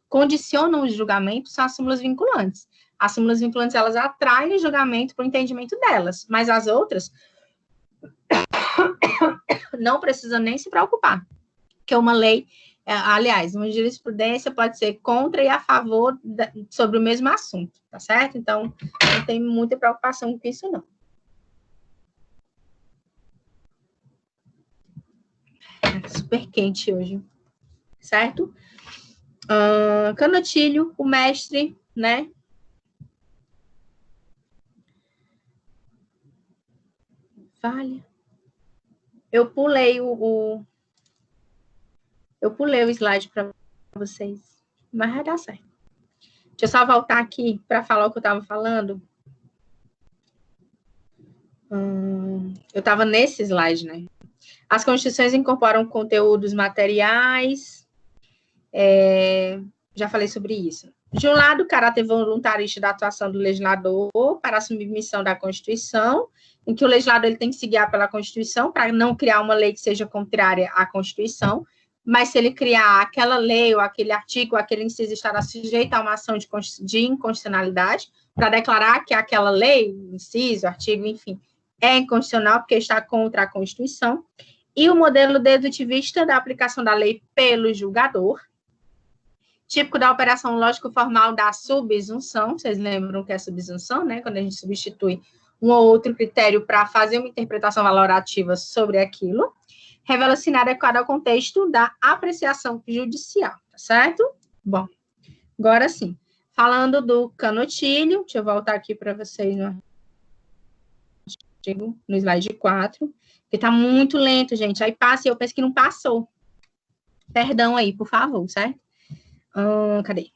condicionam os julgamentos são as súmulas vinculantes. As súmulas vinculantes, elas atraem o julgamento para o entendimento delas, mas as outras não precisam nem se preocupar, que uma lei, aliás, uma jurisprudência pode ser contra e a favor sobre o mesmo assunto, tá certo? Então, não tem muita preocupação com isso, não. Super quente hoje, certo? Canotilho, o mestre, né? Vale. Eu pulei o slide para vocês, mas vai dar certo. Deixa eu só voltar aqui para falar o que eu estava falando. Eu estava nesse slide, né? As constituições incorporam conteúdos materiais. Já falei sobre isso. De um lado, o caráter voluntarista da atuação do legislador para a submissão da Constituição, em que o legislador ele tem que se guiar pela Constituição para não criar uma lei que seja contrária à Constituição, mas se ele criar aquela lei ou aquele artigo, aquele inciso estará sujeito a uma ação de inconstitucionalidade para declarar que aquela lei, inciso, artigo, enfim, é inconstitucional porque está contra a Constituição. E o modelo dedutivista da aplicação da lei pelo julgador, típico da operação lógico-formal da subsunção. Vocês lembram que é subsunção, né? Quando a gente substitui um ou outro critério para fazer uma interpretação valorativa sobre aquilo. Revela-se inadequado ao contexto da apreciação judicial, tá certo? Bom, agora sim. Falando do canotilho, deixa eu voltar aqui para vocês no slide 4, que está muito lento, gente. Aí passa e eu penso que não passou. Perdão aí, por favor, certo? Cadê?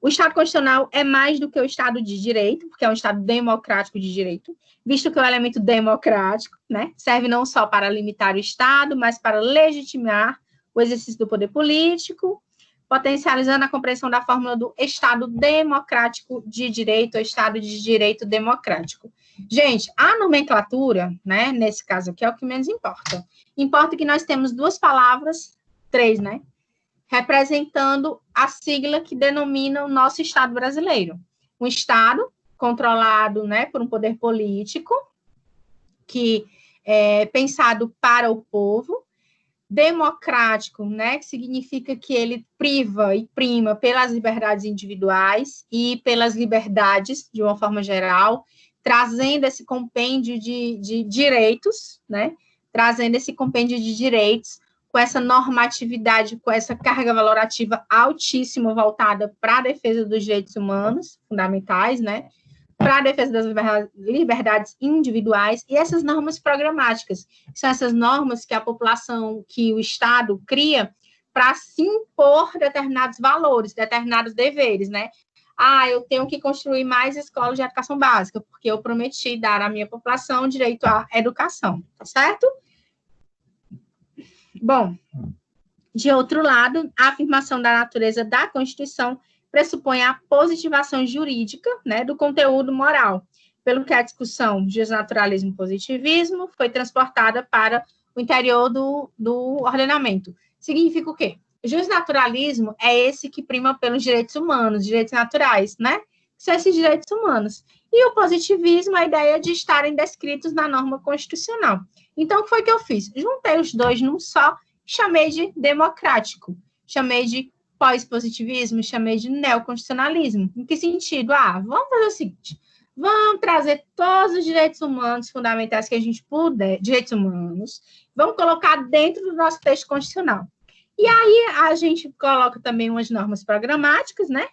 O Estado Constitucional é mais do que o Estado de Direito, porque é um Estado democrático de direito, visto que o elemento democrático, né, serve não só para limitar o Estado, mas para legitimar o exercício do poder político, potencializando a compreensão da fórmula do Estado democrático de direito, ou Estado de direito democrático. Gente, a nomenclatura, né, nesse caso aqui, é o que menos importa. Importa que nós temos duas palavras, três, né, representando a sigla que denomina o nosso Estado brasileiro. Um Estado controlado, né, por um poder político, que é pensado para o povo, democrático, né, que significa que ele priva e prima pelas liberdades individuais e pelas liberdades, de uma forma geral, trazendo esse compêndio de direitos, né, trazendo esse compêndio de direitos com essa normatividade, com essa carga valorativa altíssima voltada para a defesa dos direitos humanos fundamentais, né, para a defesa das liberdades individuais, e essas normas programáticas, são essas normas que a população, que o Estado cria para se impor determinados valores, determinados deveres, né? Ah, eu tenho que construir mais escolas de educação básica, porque eu prometi dar à minha população direito à educação, tá certo? Bom, de outro lado, a afirmação da natureza da Constituição pressupõe a positivação jurídica, né, do conteúdo moral, pelo que a discussão de naturalismo e positivismo foi transportada para o interior do ordenamento. Significa o quê? O justnaturalismo é esse que prima pelos direitos humanos, direitos naturais, né? São esses direitos humanos. E o positivismo, a ideia de estarem descritos na norma constitucional. Então, o que foi que eu fiz? Juntei os dois num só, chamei de democrático, chamei de pós-positivismo, chamei de neoconstitucionalismo. Em que sentido? Ah, vamos fazer o seguinte, vamos trazer todos os direitos humanos fundamentais que a gente puder, direitos humanos, vamos colocar dentro do nosso texto constitucional. E aí a gente coloca também umas normas programáticas, né,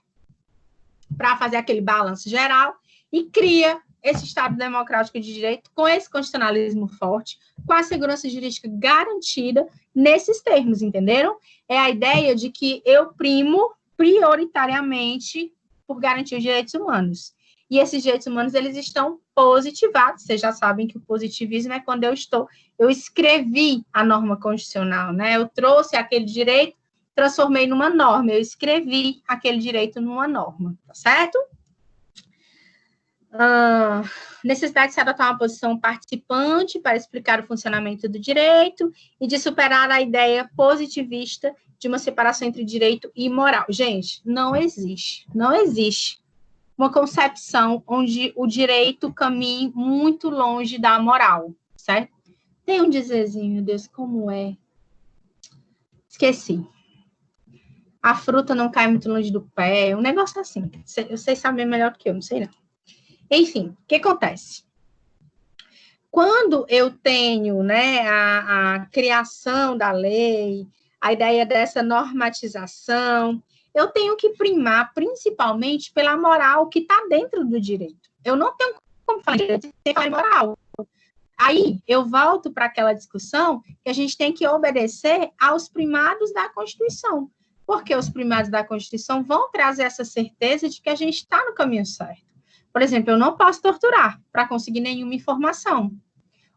para fazer aquele balanço geral, e cria esse Estado democrático de direito com esse constitucionalismo forte, com a segurança jurídica garantida nesses termos, entenderam? É a ideia de que eu primo prioritariamente por garantir os direitos humanos. E esses direitos humanos, eles estão positivados. Vocês já sabem que o positivismo é quando eu escrevi a norma constitucional, né? Eu trouxe aquele direito, transformei numa norma, eu escrevi aquele direito numa norma, tá certo? Necessidade de se adotar uma posição participante para explicar o funcionamento do direito e de superar a ideia positivista de uma separação entre direito e moral. Gente, não existe uma concepção onde o direito caminhe muito longe da moral, certo? Tem um dizerzinho, meu Deus, como é? Esqueci. A fruta não cai muito longe do pé, um negócio assim. Vocês sabem melhor do que eu, não sei não. Enfim, o que acontece? Quando eu tenho, né, a criação da lei, a ideia dessa normatização, eu tenho que primar principalmente pela moral que está dentro do direito. Eu não tenho como falar de direito sem falar de moral. Aí eu volto para aquela discussão que a gente tem que obedecer aos primados da Constituição, porque os primados da Constituição vão trazer essa certeza de que a gente está no caminho certo. Por exemplo, eu não posso torturar para conseguir nenhuma informação.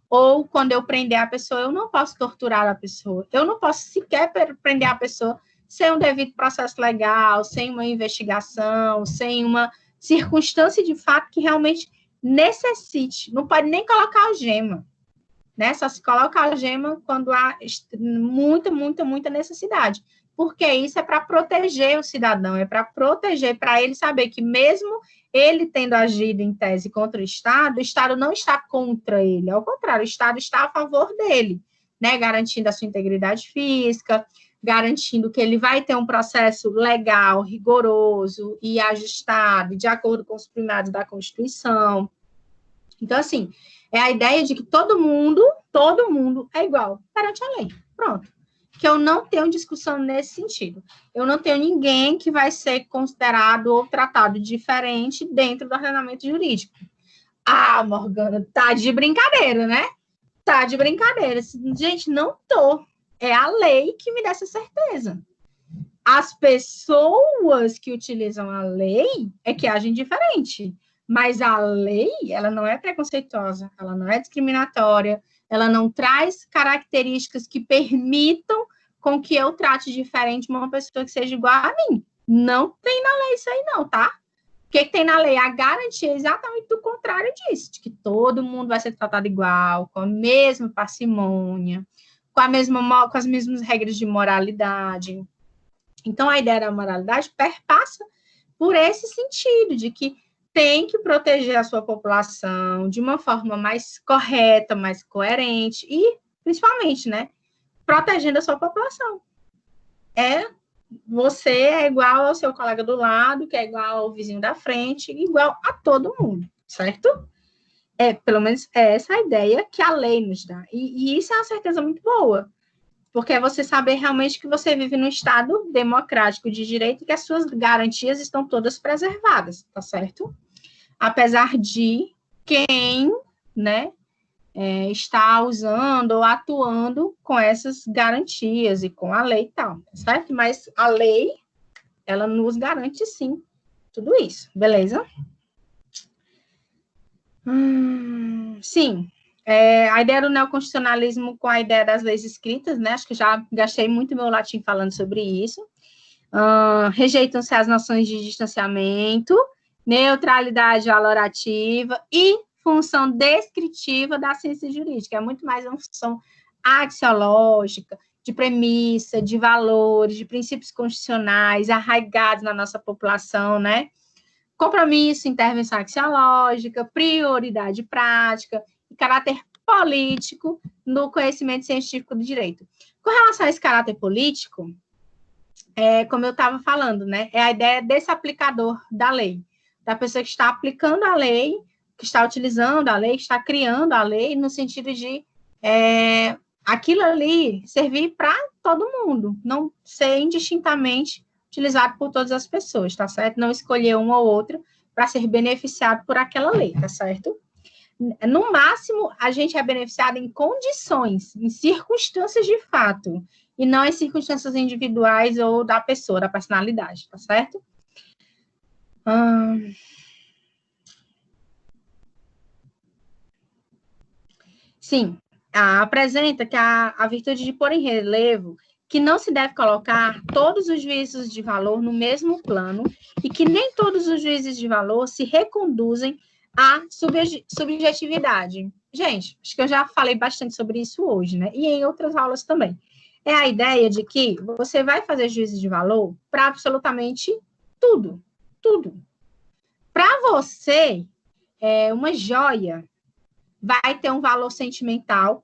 Ou, quando eu prender a pessoa, eu não posso torturar a pessoa. Eu não posso sequer prender a pessoa sem um devido processo legal, sem uma investigação, sem uma circunstância de fato que realmente necessite. Não pode nem colocar algema, né? Só se coloca algema quando há muita necessidade. Porque isso é para proteger o cidadão, é para proteger, para ele saber que mesmo ele tendo agido em tese contra o Estado não está contra ele, ao contrário, o Estado está a favor dele, né, garantindo a sua integridade física, garantindo que ele vai ter um processo legal, rigoroso e ajustado, de acordo com os primados da Constituição. Então, assim, é a ideia de que todo mundo é igual perante a lei, pronto. Que eu não tenho discussão nesse sentido. Eu não tenho ninguém que vai ser considerado ou tratado diferente dentro do ordenamento jurídico. Ah, Morgana, tá de brincadeira, né? Tá de brincadeira. Gente, não tô. É a lei que me dá essa certeza. As pessoas que utilizam a lei é que agem diferente. Mas a lei, ela não é preconceituosa, ela não é discriminatória, ela não traz características que permitam com que eu trate diferente uma pessoa que seja igual a mim. Não tem na lei isso aí não, tá? O que tem na lei? A garantia exatamente do contrário disso, de que todo mundo vai ser tratado igual, com a mesma parcimônia, com as mesmas regras de moralidade. Então, a ideia da moralidade perpassa por esse sentido, de que tem que proteger a sua população de uma forma mais correta, mais coerente e, principalmente, né, protegendo a sua população. Você é igual ao seu colega do lado, que é igual ao vizinho da frente, igual a todo mundo, certo? Pelo menos é essa a ideia que a lei nos dá. E isso é uma certeza muito boa, porque é você saber realmente que você vive num Estado democrático de direito e que as suas garantias estão todas preservadas, tá certo? Apesar de quem, né, está usando ou atuando com essas garantias e com a lei e tal, tá certo? Mas a lei, ela nos garante, sim, tudo isso, beleza? Sim, a ideia do neoconstitucionalismo com a ideia das leis escritas, né? Acho que já gastei muito meu latim falando sobre isso. Rejeitam-se as noções de distanciamento, neutralidade valorativa e função descritiva da ciência jurídica. É muito mais uma função axiológica, de premissa, de valores, de princípios constitucionais arraigados na nossa população, né? Compromisso, intervenção axiológica, prioridade prática e caráter político no conhecimento científico do direito. Com relação a esse caráter político, como eu estava falando, né? É a ideia desse aplicador da lei, da pessoa que está aplicando a lei, que está utilizando a lei, que está criando a lei, no sentido de aquilo ali servir para todo mundo, não ser indistintamente utilizado por todas as pessoas, tá certo? Não escolher uma ou outra para ser beneficiado por aquela lei, tá certo? No máximo, a gente é beneficiado em condições, em circunstâncias de fato, e não em circunstâncias individuais ou da pessoa, da personalidade, tá certo? Sim, apresenta que a virtude de pôr em relevo que não se deve colocar todos os juízos de valor no mesmo plano e que nem todos os juízes de valor se reconduzem à subjetividade. Gente, acho que eu já falei bastante sobre isso hoje, né? E em outras aulas também. É a ideia de que você vai fazer juízo de valor para absolutamente tudo. Tudo. Para você, uma joia vai ter um valor sentimental,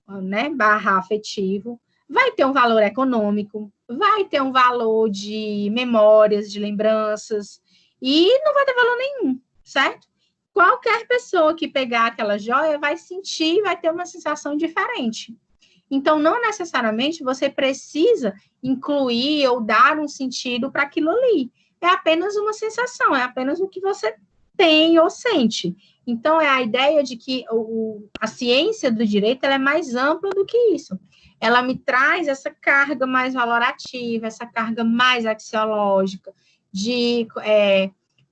né, barra afetivo, vai ter um valor econômico, vai ter um valor de memórias, de lembranças, e não vai ter valor nenhum, certo? Qualquer pessoa que pegar aquela joia vai sentir, vai ter uma sensação diferente. Então, não necessariamente você precisa incluir ou dar um sentido para aquilo ali. É apenas uma sensação, é apenas o que você tem ou sente. Então, é a ideia de que a ciência do direito ela é mais ampla do que isso. Ela me traz essa carga mais valorativa, essa carga mais axiológica, de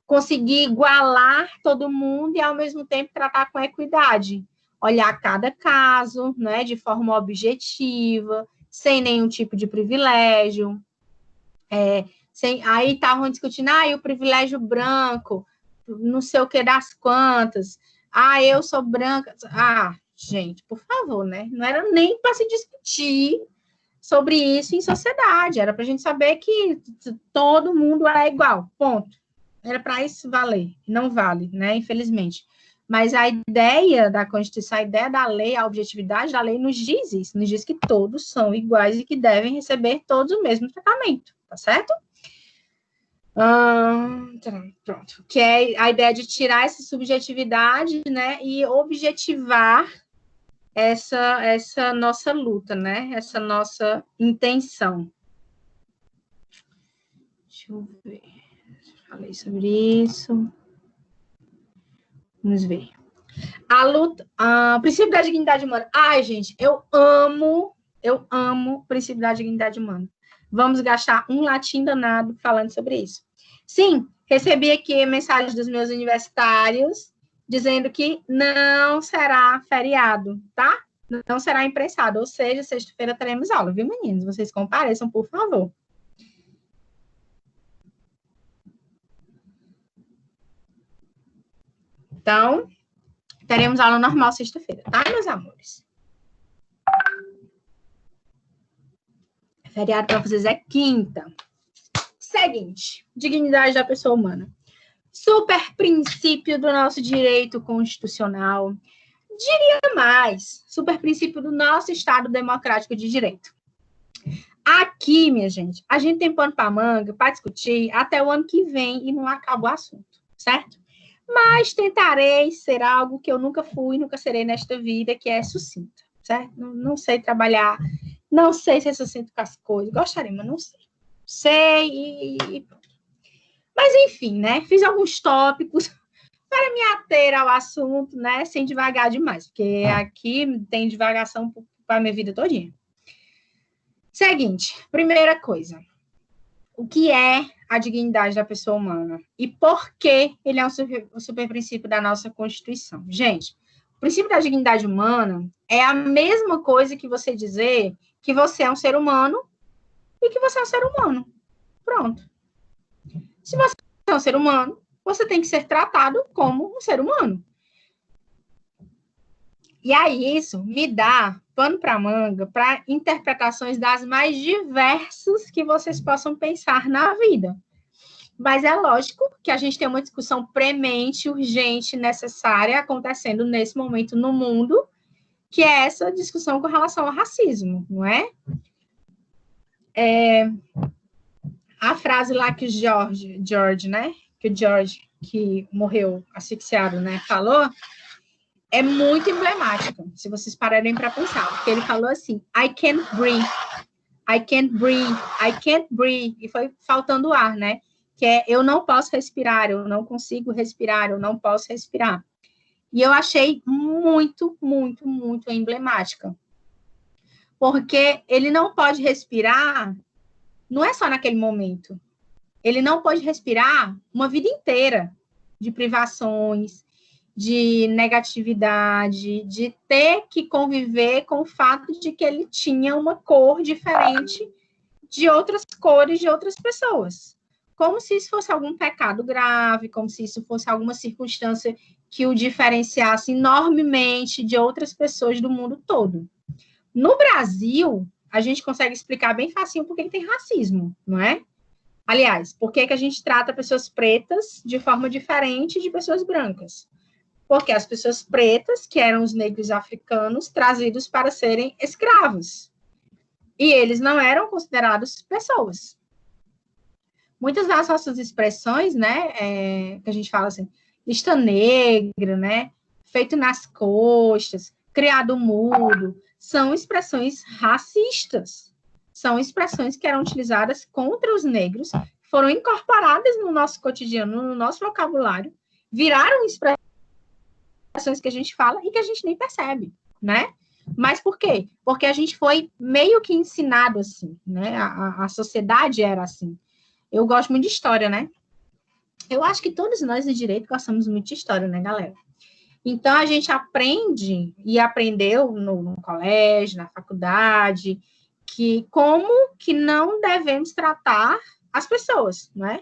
conseguir igualar todo mundo e, ao mesmo tempo, tratar com equidade. Olhar cada caso, né, de forma objetiva, sem nenhum tipo de privilégio. Aí estavam discutindo, o privilégio branco, não sei o que das quantas, eu sou branca. Gente, por favor, né? Não era nem para se discutir sobre isso em sociedade, era para a gente saber que todo mundo é igual, ponto. Era para isso valer, não vale, né? Infelizmente. Mas a ideia da Constituição, a ideia da lei, a objetividade da lei nos diz isso, nos diz que todos são iguais e que devem receber todos o mesmo tratamento, tá certo? Pronto. Que é a ideia de tirar essa subjetividade, né, e objetivar essa nossa luta, né, essa nossa intenção. Deixa eu ver. Falei sobre isso. Vamos ver. A luta, o princípio da dignidade humana. Gente, eu amo o princípio da dignidade humana. Vamos gastar um latim danado falando sobre isso. Sim, recebi aqui mensagens dos meus universitários dizendo que não será feriado, tá? Não será imprensado, ou seja, sexta-feira teremos aula, viu, meninos? Vocês compareçam, por favor. Então, teremos aula normal sexta-feira, tá, meus amores? Feriado para vocês é quinta. Seguinte, dignidade da pessoa humana. super princípio do nosso direito constitucional. Diria mais, super princípio do nosso Estado democrático de direito. Aqui, minha gente, a gente tem pano para manga para discutir até o ano que vem e não acaba o assunto, certo? Mas tentarei ser algo que eu nunca fui, nunca serei nesta vida, que é sucinta, certo? Não sei trabalhar, não sei ser sucinto com as coisas. Gostaria, mas não sei. Sei Mas, enfim, né? Fiz alguns tópicos para me ater ao assunto, né? Sem devagar demais, porque aqui tem divagação para a minha vida todinha. Seguinte, primeira coisa. O que é a dignidade da pessoa humana? E por que ele é um super princípio da nossa Constituição? Gente, o princípio da dignidade humana é a mesma coisa que você dizer que você é um ser humano e que você é um ser humano. Pronto. Se você é um ser humano, você tem que ser tratado como um ser humano. E aí isso me dá pano para manga para interpretações das mais diversas que vocês possam pensar na vida. Mas é lógico que a gente tem uma discussão premente, urgente, necessária acontecendo nesse momento no mundo, que é essa discussão com relação ao racismo, não é? A frase lá que o George, né? Que o George, que morreu asfixiado, né, falou, é muito emblemática, se vocês pararem para pensar, porque ele falou assim, I can't breathe, I can't breathe, I can't breathe, e foi faltando ar, né? Que é, eu não posso respirar, eu não consigo respirar, eu não posso respirar. E eu achei muito, muito, muito emblemática. Porque ele não pode respirar, não é só naquele momento. Ele não pode respirar uma vida inteira de privações, de negatividade, de ter que conviver com o fato de que ele tinha uma cor diferente de outras cores de outras pessoas. Como se isso fosse algum pecado grave, como se isso fosse alguma circunstância que o diferenciasse enormemente de outras pessoas do mundo todo. No Brasil, a gente consegue explicar bem facinho por que tem racismo, não é? Aliás, por que a gente trata pessoas pretas de forma diferente de pessoas brancas? Porque as pessoas pretas, que eram os negros africanos, trazidos para serem escravos. E eles não eram considerados pessoas. Muitas das nossas expressões, né, que a gente fala assim, lista negra, né, feito nas costas, criado mudo, são expressões racistas. São expressões que eram utilizadas contra os negros, foram incorporadas no nosso cotidiano, no nosso vocabulário, viraram expressões que a gente fala e que a gente nem percebe, né? Mas por quê? Porque a gente foi meio que ensinado assim, né? A sociedade era assim. Eu gosto muito de história, né? Eu acho que todos nós no direito gostamos muito de história, né, galera? Então, a gente aprende e aprendeu no colégio, na faculdade, que como que não devemos tratar as pessoas, né?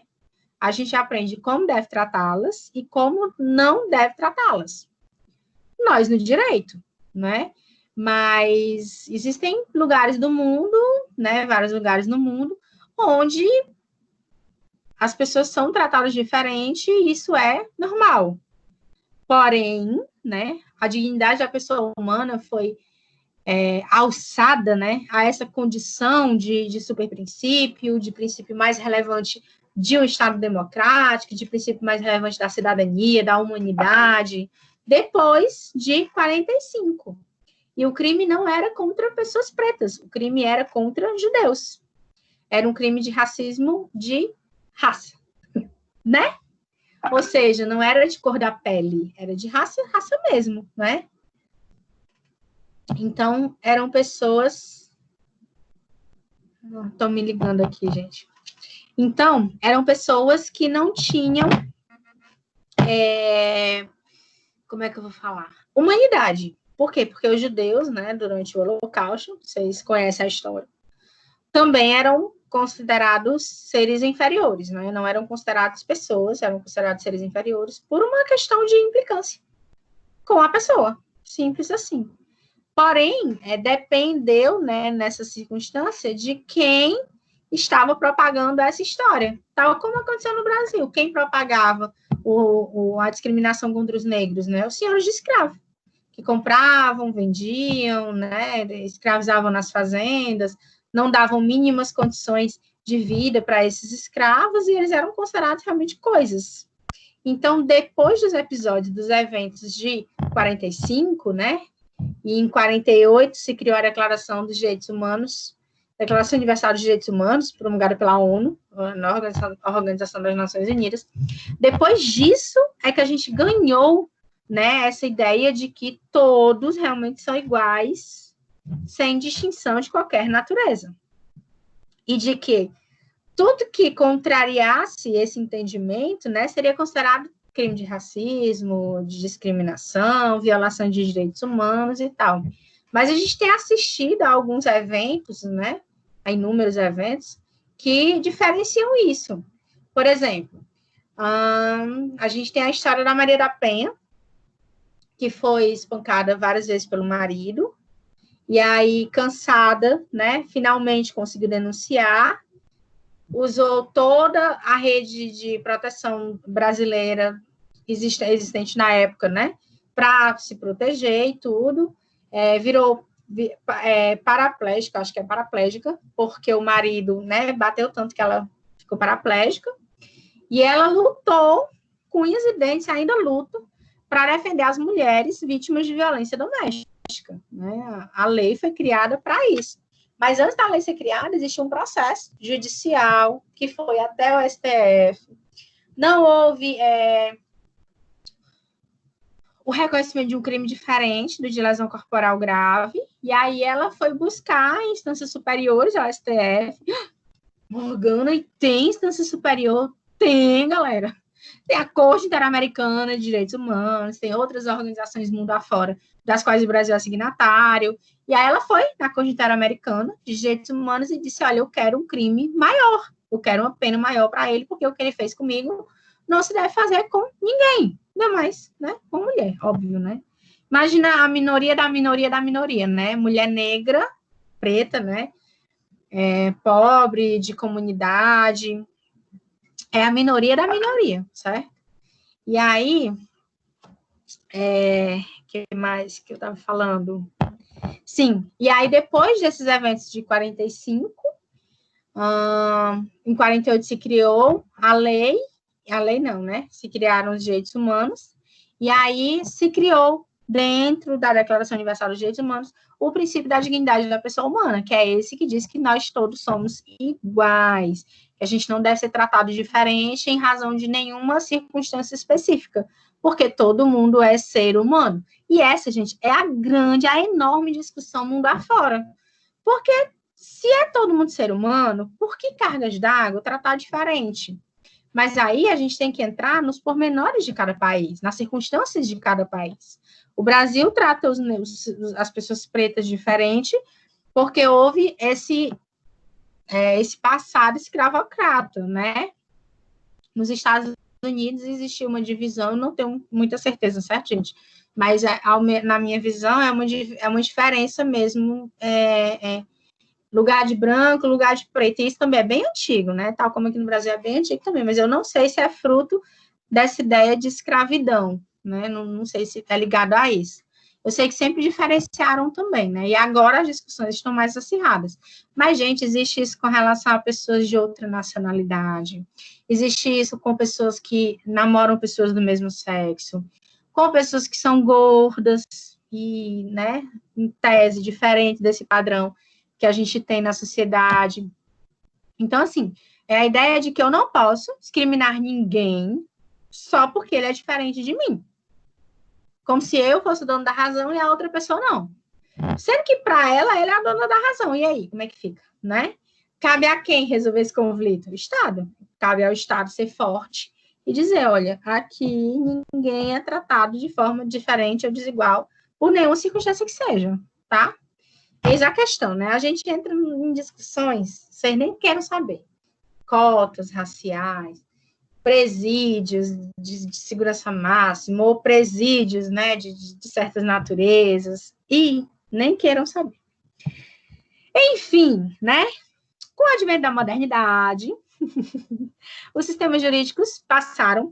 A gente aprende como deve tratá-las e como não deve tratá-las. Nós no direito, né? Mas existem lugares do mundo, né? Vários lugares no mundo, onde as pessoas são tratadas diferente e isso é normal. Porém, né, a dignidade da pessoa humana foi alçada, né, a essa condição de superprincípio, de princípio mais relevante de um Estado democrático, de princípio mais relevante da cidadania, da humanidade, depois de 45. E o crime não era contra pessoas pretas, o crime era contra judeus. Era um crime de racismo de raça, né? Ou seja, não era de cor da pele, era de raça, raça mesmo, né? Então, eram pessoas... Estão me ligando aqui, gente. Então, eram pessoas que não tinham... Como é que eu vou falar? Humanidade. Por quê? Porque os judeus, né, durante o Holocausto, vocês conhecem a história, também eram considerados seres inferiores, né? Não eram considerados pessoas, eram considerados seres inferiores por uma questão de implicância com a pessoa, simples assim. Porém, dependeu, né, nessa circunstância, de quem estava propagando essa história, tal como aconteceu no Brasil. Quem propagava a discriminação contra os negros, né? Os senhores de escravo, que compravam, vendiam, né? Escravizavam nas fazendas, não davam mínimas condições de vida para esses escravos, e eles eram considerados realmente coisas. Então, depois dos episódios, dos eventos de 45, né? E em 48 se criou a Declaração dos Direitos Humanos, Declaração Universal dos Direitos Humanos, promulgada pela ONU, na Organização das Nações Unidas. Depois disso, é que a gente ganhou, né, essa ideia de que todos realmente são iguais, sem distinção de qualquer natureza. E de que tudo que contrariasse esse entendimento, né, seria considerado crime de racismo, de discriminação, violação de direitos humanos e tal. Mas a gente tem assistido a alguns eventos, né, a inúmeros eventos, que diferenciam isso. Por exemplo, a gente tem a história da Maria da Penha, que foi espancada várias vezes pelo marido, e aí, cansada, né, finalmente conseguiu denunciar, usou toda a rede de proteção brasileira existente na época, né, para se proteger e tudo, virou paraplégica, acho que é paraplégica, porque o marido, né, bateu tanto que ela ficou paraplégica, e ela lutou, com unhas e dentes, ainda luta, para defender as mulheres vítimas de violência doméstica, né? A lei foi criada para isso. Mas antes da lei ser criada, existia um processo judicial que foi até o STF. Não houve o reconhecimento de um crime diferente do de lesão corporal grave, e aí ela foi buscar instâncias superiores ao STF. Morgana, e tem instância superior? Tem, galera. Tem a Corte Interamericana de Direitos Humanos, tem outras organizações mundo afora, das quais o Brasil é signatário. E aí ela foi na Corte Interamericana de Direitos Humanos e disse, olha, eu quero um crime maior, eu quero uma pena maior para ele, porque o que ele fez comigo não se deve fazer com ninguém, ainda mais, né, com mulher, óbvio, né? Imagina a minoria da minoria da minoria, né? Mulher negra, preta, né? Pobre, de comunidade, é a minoria da minoria, certo? E aí, que mais que eu estava falando? Sim, e aí depois desses eventos de 45, em 48 se criou a lei não, né? Se criaram os direitos humanos, e aí se criou, dentro da Declaração Universal dos Direitos Humanos, o princípio da dignidade da pessoa humana, que é esse que diz que nós todos somos iguais, que a gente não deve ser tratado diferente em razão de nenhuma circunstância específica, porque todo mundo é ser humano. E essa, gente, é a enorme discussão mundo afora. Porque se é todo mundo ser humano, por que cargas d'água tratar diferente? Mas aí a gente tem que entrar nos pormenores de cada país, nas circunstâncias de cada país. O Brasil trata as pessoas pretas diferente porque houve esse passado escravocrata, né? Nos Estados Unidos existiu uma divisão, eu não tenho muita certeza, certo, gente? Mas, na minha visão, é uma diferença mesmo, lugar de branco, lugar de preto, e isso também é bem antigo, né? Tal como aqui no Brasil é bem antigo também, mas eu não sei se é fruto dessa ideia de escravidão, né? Não sei se é ligado a isso. Eu sei que sempre diferenciaram também, né? E agora as discussões estão mais acirradas. Mas, gente, existe isso com relação a pessoas de outra nacionalidade. Existe isso com pessoas que namoram pessoas do mesmo sexo. Com pessoas que são gordas e, né, em tese, diferente desse padrão que a gente tem na sociedade. Então, assim, é a ideia de que eu não posso discriminar ninguém só porque ele é diferente de mim. Como se eu fosse o dono da razão e a outra pessoa não. Sendo que, para ela, ele é a dona da razão. E aí, como é que fica, né? Cabe a quem resolver esse conflito? O Estado. Cabe ao Estado ser forte e dizer, olha, aqui ninguém é tratado de forma diferente ou desigual por nenhuma circunstância que seja, tá? Eis a questão, né? A gente entra em discussões, vocês nem querem saber. Cotas raciais, presídios de segurança máxima, ou presídios, né, de certas naturezas, e nem queiram saber. Enfim, né? Com o advento da modernidade, os sistemas jurídicos passaram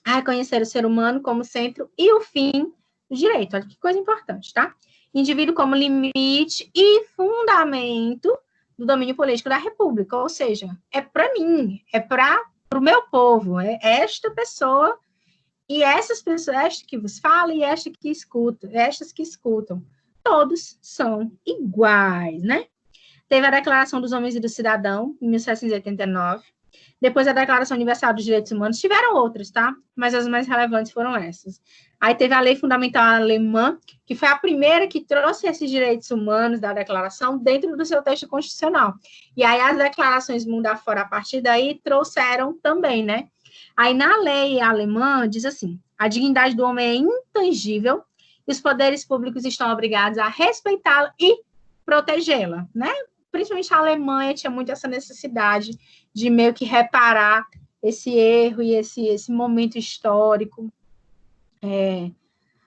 a reconhecer o ser humano como centro e o fim do direito. Olha que coisa importante, tá? Indivíduo como limite e fundamento do domínio político da República, ou seja, é para mim, é para o meu povo, é esta pessoa e essas pessoas, esta que vos fala e esta que escuta, estas que escutam, todos são iguais, né? Teve a Declaração dos Homens e do Cidadão, em 1789. Depois a Declaração Universal dos Direitos Humanos. Tiveram outras, tá? Mas as mais relevantes foram essas. Aí teve a Lei Fundamental Alemã, que foi a primeira que trouxe esses direitos humanos da declaração dentro do seu texto constitucional. E aí as declarações mundo afora, a partir daí, trouxeram também, né? Aí na lei alemã, diz assim, a dignidade do homem é intangível e os poderes públicos estão obrigados a respeitá-la e protegê-la, né? Principalmente a Alemanha tinha muito essa necessidade de meio que reparar esse erro e esse momento histórico.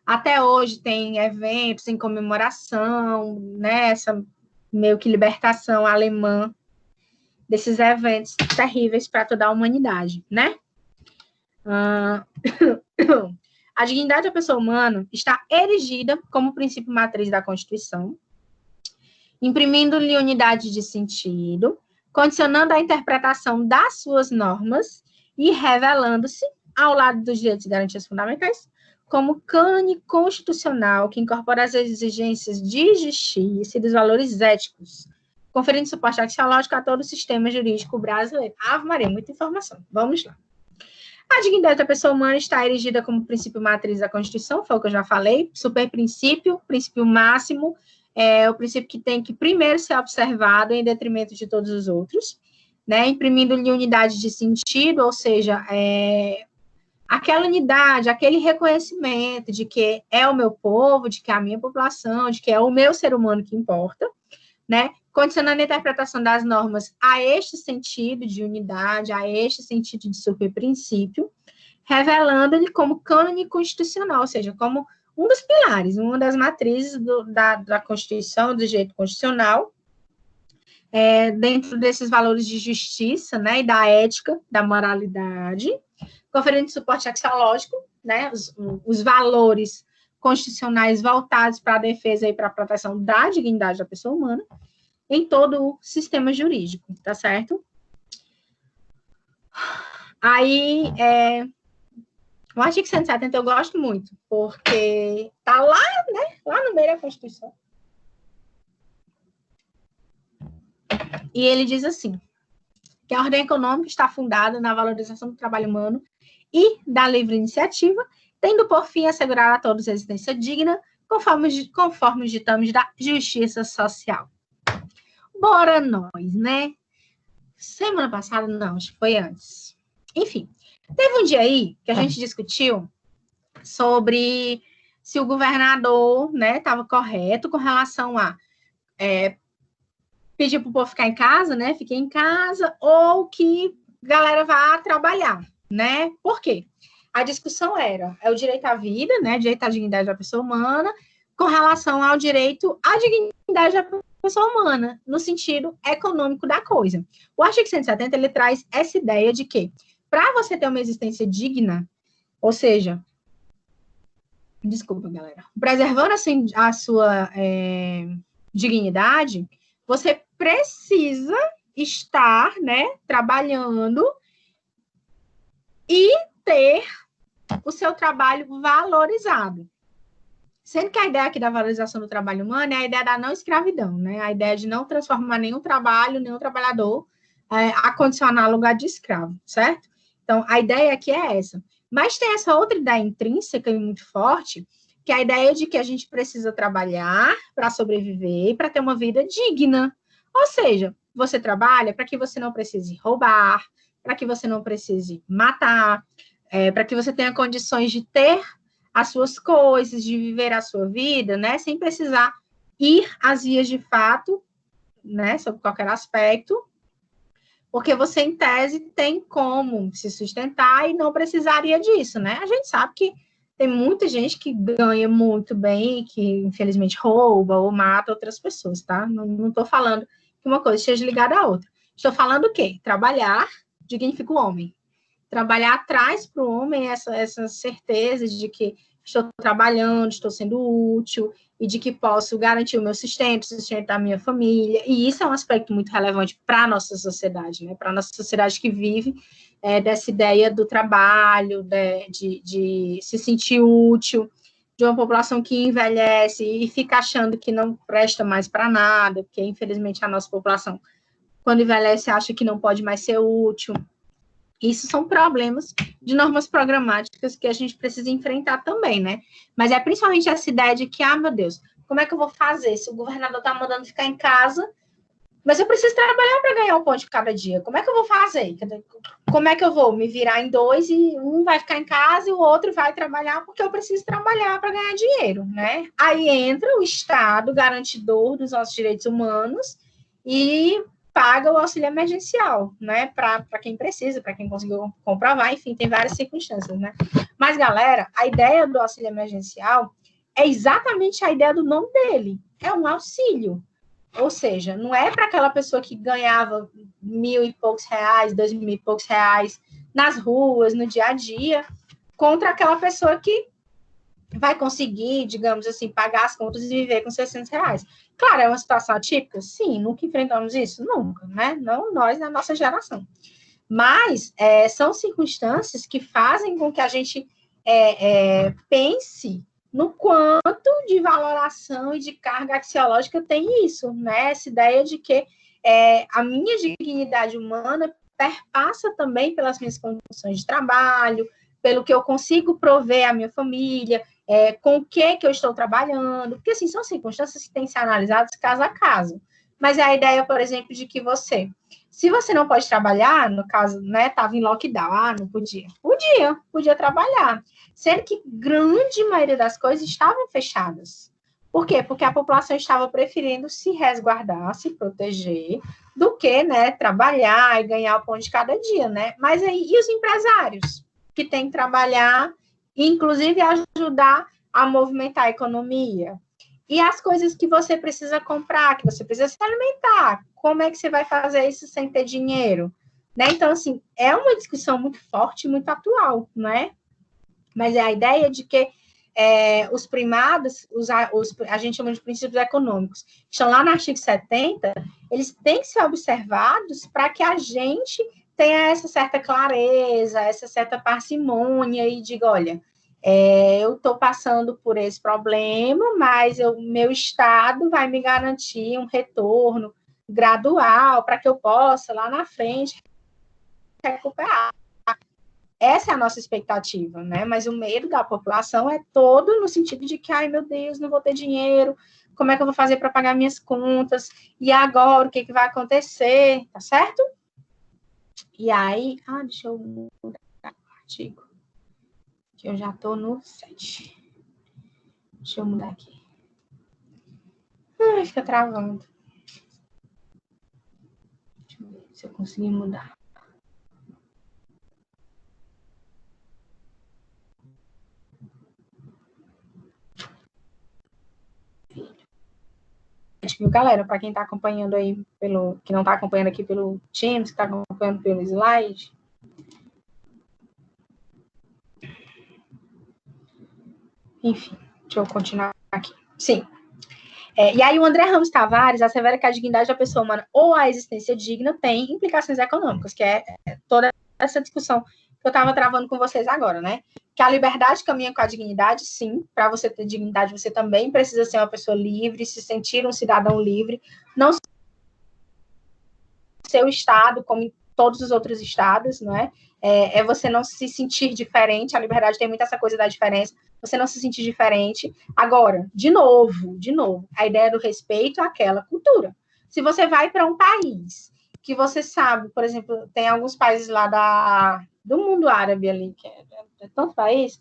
Até hoje tem eventos em comemoração, né, essa meio que libertação alemã desses eventos terríveis para toda a humanidade, né? A dignidade da pessoa humana está erigida como princípio matriz da Constituição, imprimindo-lhe unidade de sentido, condicionando a interpretação das suas normas e revelando-se, ao lado dos direitos e garantias fundamentais, como cânone constitucional que incorpora as exigências de justiça e dos valores éticos, conferindo suporte axiológico a todo o sistema jurídico brasileiro. Ave Maria, muita informação. Vamos lá. A dignidade da pessoa humana está erigida como princípio matriz da Constituição, foi o que eu já falei, super princípio máximo, é o princípio que tem que primeiro ser observado em detrimento de todos os outros, né, imprimindo-lhe unidade de sentido, ou seja, aquela unidade, aquele reconhecimento de que é o meu povo, de que é a minha população, de que é o meu ser humano que importa, né, condicionando a interpretação das normas a este sentido de unidade, a este sentido de superprincípio, revelando-lhe como cânone constitucional, ou seja, como um dos pilares, uma das matrizes da Constituição, do direito constitucional, dentro desses valores de justiça, né, e da ética, da moralidade, conferindo suporte axiológico, né, os valores constitucionais voltados para a defesa e para a proteção da dignidade da pessoa humana, em todo o sistema jurídico, tá certo? Aí, o artigo 170 eu gosto muito, porque tá lá, né, lá no meio da Constituição. E ele diz assim, que a ordem econômica está fundada na valorização do trabalho humano e da livre iniciativa, tendo por fim assegurar a todos a existência digna, conforme os ditames da justiça social. Bora nós, né? Semana passada, não, acho que foi antes. Enfim, teve um dia aí que a gente discutiu sobre se o governador, né, estava correto com relação a pedir para o povo ficar em casa, né, fiquem em casa, ou que a galera vá trabalhar, né? Por quê? A discussão era o direito à vida, né, direito à dignidade da pessoa humana, com relação ao direito à dignidade da pessoa humana, no sentido econômico da coisa. O artigo 170, ele traz essa ideia de que, para você ter uma existência digna, ou seja, desculpa, galera, preservando assim, a sua dignidade, você precisa estar, né, trabalhando e ter o seu trabalho valorizado. Sendo que a ideia aqui da valorização do trabalho humano é a ideia da não escravidão, né? A ideia de não transformar nenhum trabalho, nenhum trabalhador a condicionar lugar de escravo, certo? Então, a ideia aqui é essa. Mas tem essa outra ideia intrínseca e muito forte, que é a ideia de que a gente precisa trabalhar para sobreviver e para ter uma vida digna. Ou seja, você trabalha para que você não precise roubar, para que você não precise matar, para que você tenha condições de ter as suas coisas, de viver a sua vida, né, sem precisar ir às vias de fato, né, sobre qualquer aspecto, porque você, em tese, tem como se sustentar e não precisaria disso, né? A gente sabe que tem muita gente que ganha muito bem e que, infelizmente, rouba ou mata outras pessoas, tá? Não estou falando que uma coisa esteja ligada à outra. Estou falando o quê? Trabalhar dignifica o homem. Trabalhar traz para o homem essa certeza de que estou trabalhando, estou sendo útil e de que posso garantir o meu sustento da minha família. E isso é um aspecto muito relevante para a nossa sociedade, né? Para a nossa sociedade que vive dessa ideia do trabalho, de se sentir útil, de uma população que envelhece e fica achando que não presta mais para nada, porque, infelizmente, a nossa população, quando envelhece, acha que não pode mais ser útil. Isso são problemas de normas programáticas que a gente precisa enfrentar também, né? Mas é principalmente essa ideia de que, meu Deus, como é que eu vou fazer se o governador está mandando ficar em casa, mas eu preciso trabalhar para ganhar o pão de cada dia? Como é que eu vou fazer? Como é que eu vou me virar em dois e um vai ficar em casa e o outro vai trabalhar porque eu preciso trabalhar para ganhar dinheiro, né? Aí entra o Estado, garantidor dos nossos direitos humanos, e paga o auxílio emergencial, né, para quem precisa, para quem conseguiu comprovar, enfim, tem várias circunstâncias, né. Mas, galera, a ideia do auxílio emergencial é exatamente a ideia do nome dele, é um auxílio, ou seja, não é para aquela pessoa que ganhava 1.000 e poucos reais, 2.000 e poucos reais nas ruas, no dia a dia, contra aquela pessoa que vai conseguir, digamos assim, pagar as contas e viver com 600 reais. Claro, é uma situação atípica? Sim, nunca enfrentamos isso? Nunca, né? Não nós, na nossa geração. Mas são circunstâncias que fazem com que a gente pense no quanto de valoração e de carga axiológica tem isso, né? Essa ideia de que a minha dignidade humana perpassa também pelas minhas condições de trabalho, pelo que eu consigo prover à minha família, com o que eu estou trabalhando, porque, assim, são circunstâncias que têm que ser analisadas caso a caso. Mas é a ideia, por exemplo, de que se você não pode trabalhar, no caso, né, estava em lockdown, não podia. Podia trabalhar. Sendo que grande maioria das coisas estavam fechadas. Por quê? Porque a população estava preferindo se resguardar, se proteger, do que, né, trabalhar e ganhar o pão de cada dia, né? Mas aí, e os empresários que têm que trabalhar, inclusive ajudar a movimentar a economia? E as coisas que você precisa comprar, que você precisa se alimentar, como é que você vai fazer isso sem ter dinheiro? Né? Então, assim, é uma discussão muito forte, muito atual, né? Mas é a ideia de que os primados, a gente chama de princípios econômicos, que estão lá no artigo 70, eles têm que ser observados para que a gente tenha essa certa clareza, essa certa parcimônia e diga, olha, eu estou passando por esse problema, mas meu Estado vai me garantir um retorno gradual para que eu possa, lá na frente, recuperar. Essa é a nossa expectativa, né? Mas o medo da população é todo no sentido de que, ai, meu Deus, não vou ter dinheiro, como é que eu vou fazer para pagar minhas contas? E agora, o que vai acontecer? Tá certo? E aí, deixa eu mudar o artigo, que eu já estou no 7. Deixa eu mudar aqui. Fica travando. Deixa eu ver se eu conseguir mudar. Viu, galera? Para quem está acompanhando aí que não está acompanhando aqui pelo Teams, que está acompanhando pelo slide. Enfim, deixa eu continuar aqui. Sim. E aí o André Ramos Tavares assevera que a dignidade da pessoa humana ou a existência digna tem implicações econômicas, que é toda essa discussão que eu estava travando com vocês agora, né? Que a liberdade caminha com a dignidade, sim. Para você ter dignidade, você também precisa ser uma pessoa livre, se sentir um cidadão livre, não ser o Estado, como em todos os outros estados, né? É você não se sentir diferente, a liberdade tem muito essa coisa da diferença, você não se sentir diferente. Agora, de novo, a ideia do respeito àquela cultura. Se você vai para um país que você sabe, por exemplo, tem alguns países lá do mundo árabe ali, que é tanto país,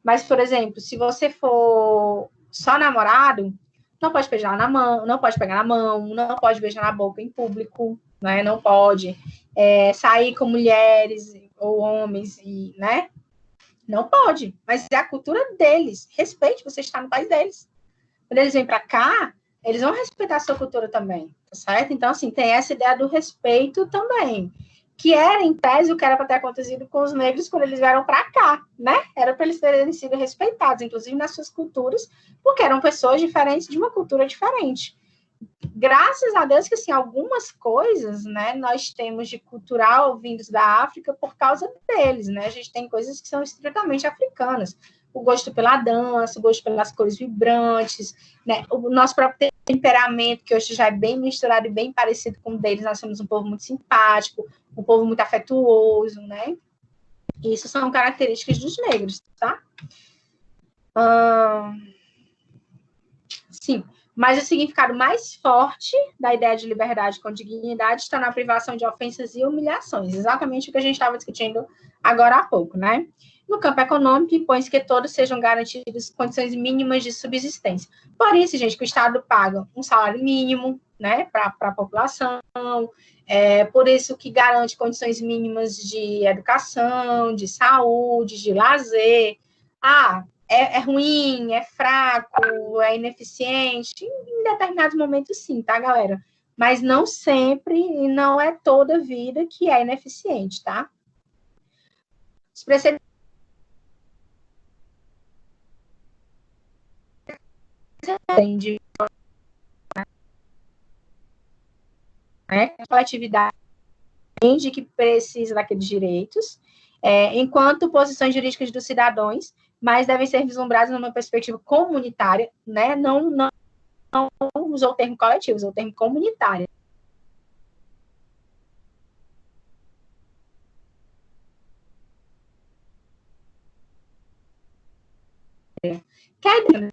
mas, por exemplo, se você for só namorado, não pode beijar na mão, não pode pegar na mão, não pode beijar na boca em público, né? Não pode sair com mulheres ou homens, né? Não pode, mas é a cultura deles. Respeite, você está no país deles. Quando eles vêm para cá, eles vão respeitar a sua cultura também, tá certo? Então, assim, tem essa ideia do respeito também, que era, em tese, o que era para ter acontecido com os negros quando eles vieram para cá, né? Era para eles terem sido respeitados, inclusive nas suas culturas, porque eram pessoas diferentes de uma cultura diferente. Graças a Deus que, assim, algumas coisas, né, nós temos de cultural vindos da África por causa deles, né? A gente tem coisas que são estritamente africanas. O gosto pela dança, o gosto pelas cores vibrantes, né? O nosso próprio temperamento, que hoje já é bem misturado e bem parecido com o deles. Nós somos um povo muito simpático, um povo muito afetuoso, né? E isso são características dos negros, tá? Sim. Mas o significado mais forte da ideia de liberdade com dignidade está na privação de ofensas e humilhações, exatamente o que a gente estava discutindo agora há pouco, né? No campo econômico, impõe-se que todos sejam garantidos condições mínimas de subsistência. Por isso, gente, que o Estado paga um salário mínimo, né, para a população, por isso que garante condições mínimas de educação, de saúde, de lazer. É ruim, é fraco, é ineficiente, em determinados momentos sim, tá, galera? Mas não sempre e não é toda vida que é ineficiente, tá? Os precedentes de coletividade de que precisa daqueles direitos, enquanto posições jurídicas dos cidadãos, mas devem ser vislumbradas numa perspectiva comunitária, né? Não usou o termo coletivo, usou o termo comunitária. Que é a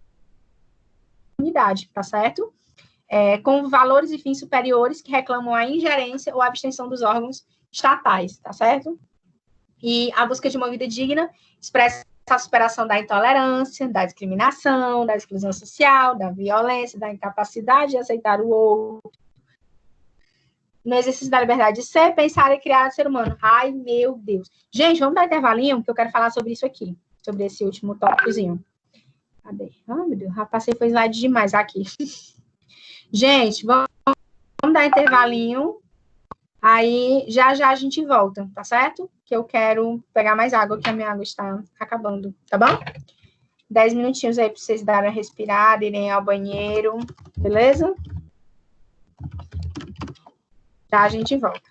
comunidade, tá certo? Com valores e fins superiores que reclamam a ingerência ou a abstenção dos órgãos estatais, tá certo? E a busca de uma vida digna expressa a superação da intolerância, da discriminação, da exclusão social, da violência, da incapacidade de aceitar o outro, no exercício da liberdade de ser, pensar e criar ser humano. Ai, meu Deus. Gente, vamos dar um intervalinho, que eu quero falar sobre isso aqui, sobre esse último tópicozinho. Cadê? Ai, meu Deus, já passei foi slide demais aqui. Gente, vamos dar intervalinho, aí já a gente volta, tá certo? Que eu quero pegar mais água, que a minha água está acabando, tá bom? 10 minutinhos aí para vocês darem a respirada, irem ao banheiro, beleza? Já a gente volta.